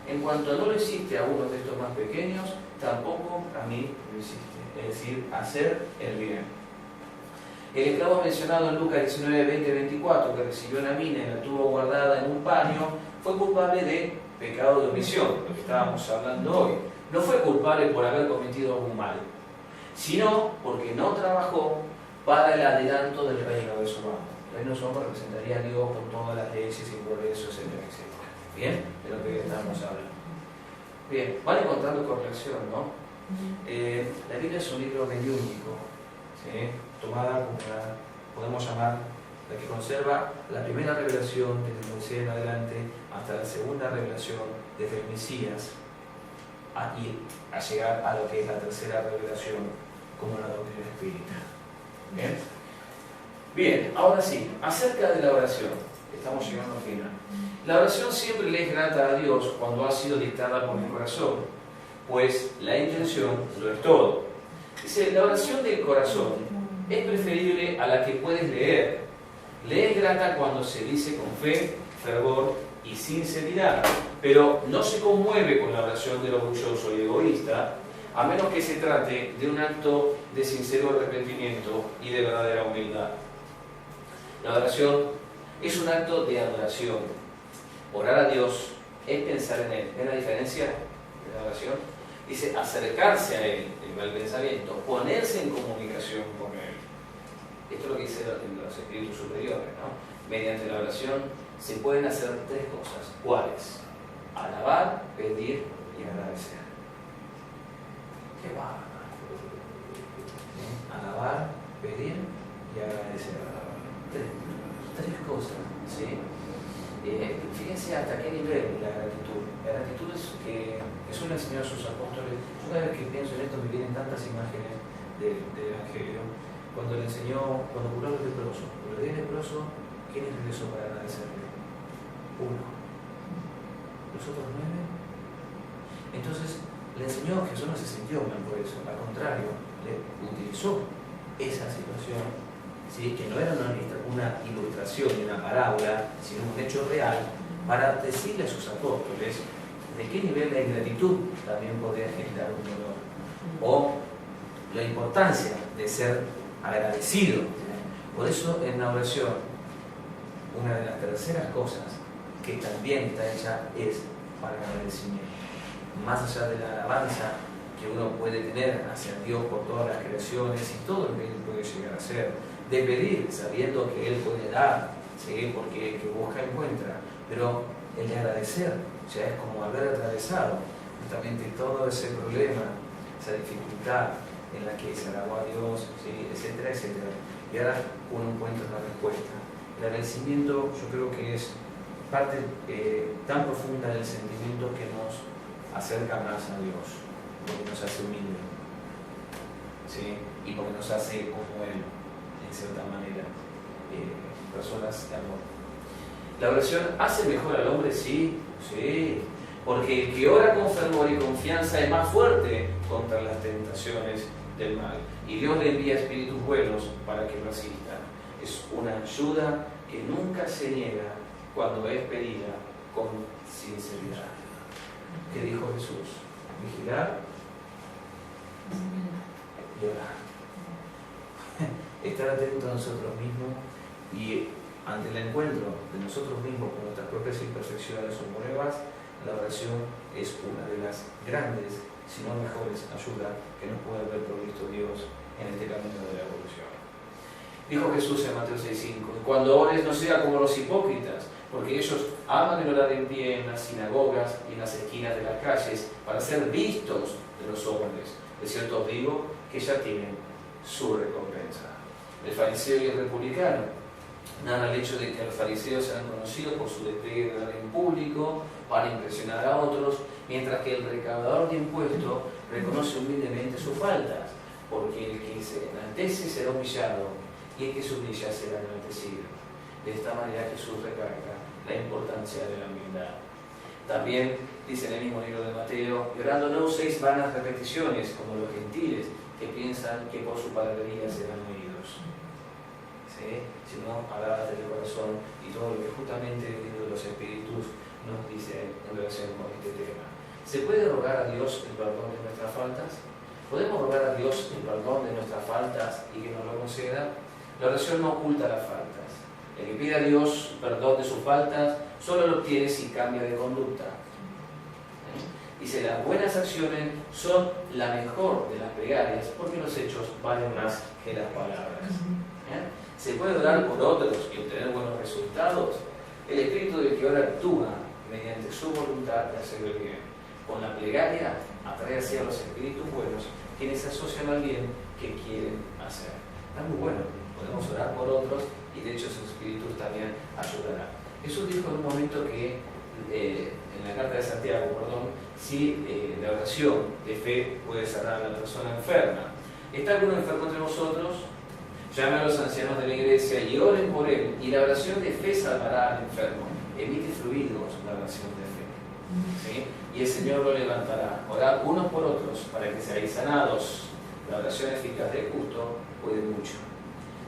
en cuanto no lo hiciste a uno de estos más pequeños, tampoco a mí lo hiciste. Es decir, hacer el bien. El esclavo mencionado en Lucas 19, 20, 24, que recibió una mina y la tuvo guardada en un paño, fue culpable de pecado de omisión, lo que estábamos hablando hoy. No fue culpable por haber cometido algún mal, sino porque no trabajó para el adelanto del reino de su amo. El reino de su amo representaría a Dios con todas las leyes y progresos, etcétera, etcétera. ¿Bien? De lo que estamos hablando. Bien, van encontrando corrección, ¿no? La Biblia es un libro mediúnico, ¿sí? Tomada como podemos llamar, la que conserva la primera revelación desde Moisés en adelante hasta la segunda revelación desde el Mesías y a llegar a lo que es la tercera revelación como la doctrina espírita. ¿Bien? Bien, ahora sí, acerca de la oración, estamos llegando al final. La oración siempre le es grata a Dios cuando ha sido dictada por el corazón, pues la intención lo es todo. Dice, la oración del corazón es preferible a la que puedes leer. Le es grata cuando se dice con fe, fervor y sinceridad, pero no se conmueve con la oración del orgulloso y egoísta, a menos que se trate de un acto de sincero arrepentimiento y de verdadera humildad. La oración es un acto de adoración. Orar a Dios es pensar en Él. ¿Ven la diferencia de la oración? Dice acercarse a Él, el pensamiento, ponerse en comunicación con Él. Esto es lo que dicen los espíritus superiores, ¿no? Mediante la oración se pueden hacer tres cosas. ¿Cuáles? Alabar, pedir y agradecer. ¡Qué bárbaro! Alabar, pedir y agradecer. Tres cosas, ¿sí? Fíjense hasta qué nivel la gratitud. La gratitud es que Jesús le enseñó a sus apóstoles. Yo cada vez que pienso en esto me vienen tantas imágenes del Evangelio. Cuando le enseñó, cuando curó a los leprosos, los 10 leprosos, ¿quiénes regresó para agradecerle? Uno. Los otros 9. Entonces le enseñó, Jesús no se sintió mal por eso, al contrario, le utilizó esa situación, ¿sí? Que no era una ilustración de una parábola, sino un hecho real, para decirle a sus apóstoles de qué nivel de ingratitud también podía generar un dolor, o la importancia de ser agradecido. Por eso en la oración, una de las terceras cosas que también está hecha es para el agradecimiento. Más allá de la alabanza que uno puede tener hacia Dios por todas las creaciones y todo lo que Él puede llegar a hacer, de pedir sabiendo que Él puede dar, ¿sí? Porque el que busca encuentra, pero el de agradecer ya es como haber atravesado justamente todo ese problema, esa dificultad en la que se alabó a Dios, ¿sí? Etcétera, etcétera. Y ahora uno encuentra la respuesta. El agradecimiento yo creo que es parte tan profunda del sentimiento que nos acerca más a Dios, porque nos hace humildes, ¿sí? Y porque nos hace como Él, en cierta manera, personas de amor. ¿La oración hace mejor al hombre? Sí, sí, porque el que ora con fervor y confianza es más fuerte contra las tentaciones del mal, y Dios le envía espíritus buenos para que lo asistan. Es una ayuda que nunca se niega cuando es pedida con sinceridad. ¿Qué dijo Jesús? Vigilar y orar. Estar atento a nosotros mismos y ante el encuentro de nosotros mismos con nuestras propias imperfecciones o pruebas, la oración es una de las grandes, si no mejores, ayudas que nos puede haber provisto Dios en este camino de la evolución. Dijo Jesús en Mateo 6:5, cuando ores no sea como los hipócritas, porque ellos aman el orar en pie en las sinagogas y en las esquinas de las calles para ser vistos de los hombres. De cierto os digo que ya tienen su recompensa. El fariseo y el republicano narra el hecho de que los fariseos eran conocidos por su despliegue de orar en público, para impresionar a otros, mientras que el recaudador de impuestos reconoce humildemente sus faltas, porque el que se enaltece será humillado y el que se humilla será enaltecido. De esta manera Jesús recarga la importancia de la humildad. También dice en el mismo libro de Mateo: llorando no uséis vanas repeticiones como los gentiles, que piensan que por su palabrería serán oídos, ¿sí? Sino habladas del corazón, y todo lo que justamente el libro de los Espíritus nos dice en relación con este tema. ¿Se puede rogar a Dios el perdón de nuestras faltas? ¿Podemos rogar a Dios el perdón de nuestras faltas y que nos lo conceda? La oración no oculta las faltas. El que pide a Dios perdón de sus faltas solo lo obtiene si cambia de conducta. Dice: las buenas acciones son la mejor de las plegarias, porque los hechos valen más que las palabras. ¿Se puede orar por otros y obtener buenos resultados? El espíritu del que ora actúa mediante su voluntad de hacer el bien. Con la plegaria atrae hacia los espíritus buenos, quienes se asocian al bien que quieren hacer. Está muy bueno, podemos orar por otros y de hecho sus espíritus también ayudarán. Jesús dijo en un momento que, en la carta de Santiago, si la oración de fe puede sanar a la persona enferma. ¿Está alguno enfermo entre vosotros? Llame a los ancianos de la iglesia y oren por él, y la oración de fe salvará al enfermo. Emite fluidos la oración de fe, ¿sí? Y el Señor lo levantará. Orad unos por otros para que seáis sanados. La oración eficaz del justo puede mucho.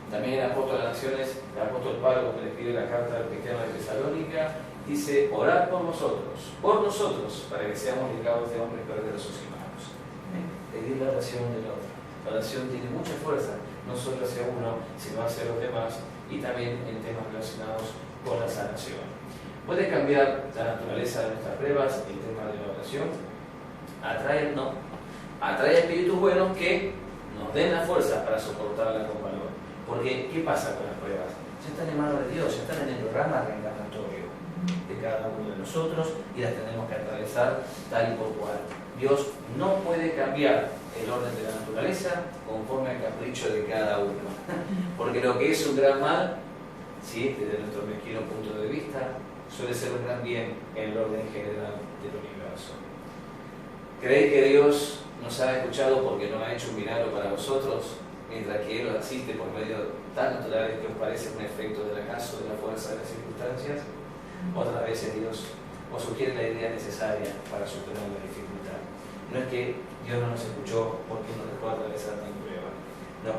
También el apóstol de las Naciones, el apóstol Pablo, que le escribe la carta al cristiano de Tesalónica, dice: orad por nosotros, para que seamos librados de hombres perversos y malos. Pedir la oración del otro. La oración tiene mucha fuerza, no solo hacia uno, sino hacia los demás, y también en temas relacionados con la sanación. ¿Puede cambiar la naturaleza de nuestras pruebas el tema de la oración? Atrae espíritus buenos que nos den la fuerza para soportarla con valor. Porque, ¿qué pasa con las pruebas? Ya están en manos de Dios, ya están en el programa reencarnatorio de cada uno de nosotros, y las tenemos que atravesar tal y por cual. Dios no puede cambiar el orden de la naturaleza conforme al capricho de cada uno. Porque lo que es un gran mal, ¿sí?, desde nuestro mezquino punto de vista, suele ser un gran bien en el orden general del universo. ¿Creéis que Dios nos ha escuchado porque no ha hecho un milagro para vosotros, mientras que Él lo asiste por medios tan naturales que os parece un efecto del acaso de la fuerza de las circunstancias? Otras veces Dios os sugiere la idea necesaria para superar la dificultad. No es que Dios no nos escuchó porque nos dejó atravesar tal prueba. No,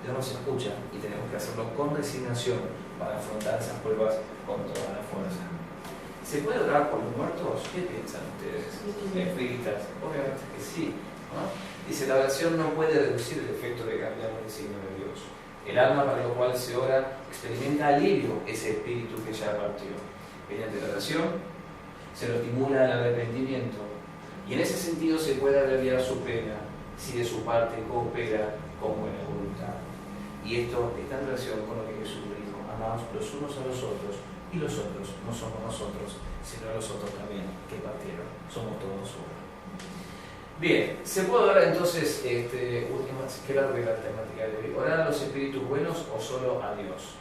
Dios nos escucha y tenemos que hacerlo con resignación para afrontar esas pruebas con toda la fuerza. ¿Se puede orar por los muertos? ¿Qué piensan ustedes? Espíritas, obviamente que sí, ¿no? Dice: la oración no puede reducir el efecto de cambiar el designio de Dios. El alma para lo cual se ora experimenta alivio ese espíritu que ya partió. Mediante la oración se lo estimula al arrepentimiento, y en ese sentido se puede aliviar su pena si de su parte coopera con buena voluntad. Y esto está en relación con lo que Jesús dijo: amaos los unos a los otros, y los otros no somos nosotros, sino los otros también que partieron. Somos todos uno. Bien, ¿se puede orar entonces, qué larga es la temática de hoy? ¿Orar a los espíritus buenos o solo a Dios?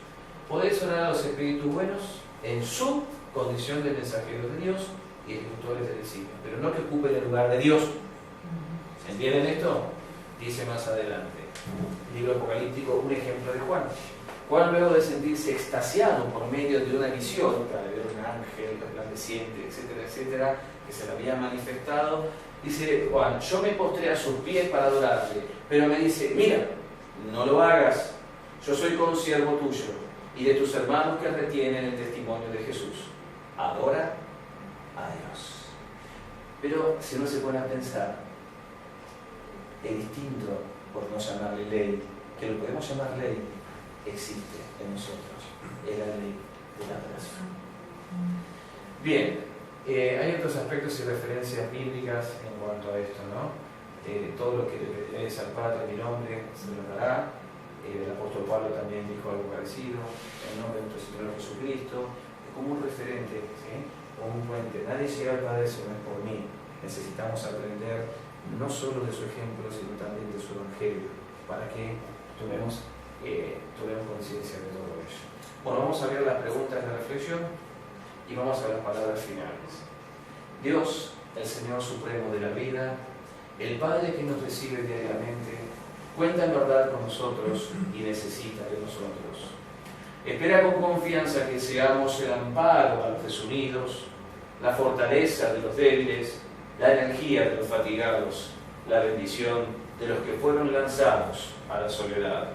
Podéis orar a los espíritus buenos en su condición de mensajeros de Dios y ejecutores del designio, pero no que ocupen el lugar de Dios. ¿Se entienden esto? Dice más adelante, libro apocalíptico, un ejemplo de Juan. Juan, luego de sentirse extasiado por medio de una visión, para ver un ángel resplandeciente, etcétera, etcétera, que se le había manifestado, dice Juan: yo me postré a sus pies para adorarle, pero me dice: mira, no lo hagas, yo soy consiervo tuyo y de tus hermanos que retienen el testimonio de Jesús. Adora a Dios. Pero si uno se pone a pensar, el instinto, por no llamarle ley, que lo podemos llamar ley, existe en nosotros, es la ley de la adoración. Bien, hay otros aspectos y referencias bíblicas en cuanto a esto, ¿no? Todo lo que le pediréis al Padre en mi nombre se lo dará. El apóstol Pablo también dijo algo parecido: en nombre de nuestro Señor Jesucristo. Es como un referente, ¿sí?, como un puente. Nadie llega al Padre si no es por mí. Necesitamos aprender no solo de su ejemplo, sino también de su evangelio, para que tomemos conciencia de todo ello. Bueno, vamos a ver las preguntas de la reflexión y vamos a las palabras finales. Dios, el Señor Supremo de la vida, el Padre que nos recibe diariamente, cuenta en verdad con nosotros y necesita de nosotros. Espera con confianza que seamos el amparo a los desunidos, la fortaleza de los débiles, la energía de los fatigados, la bendición de los que fueron lanzados a la soledad.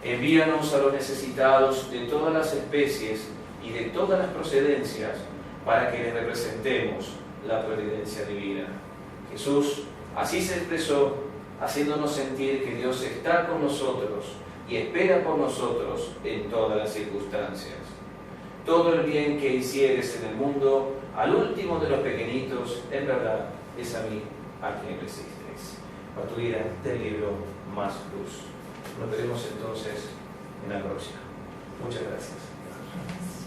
Envíanos a los necesitados de todas las especies y de todas las procedencias para que les representemos la providencia divina. Jesús así se expresó, haciéndonos sentir que Dios está con nosotros y espera por nosotros en todas las circunstancias. Todo el bien que hicieres en el mundo, al último de los pequeñitos, en verdad, es a mí a quien le hicisteis. Partuira del libro Más Luz. Nos veremos entonces en la próxima. Muchas gracias.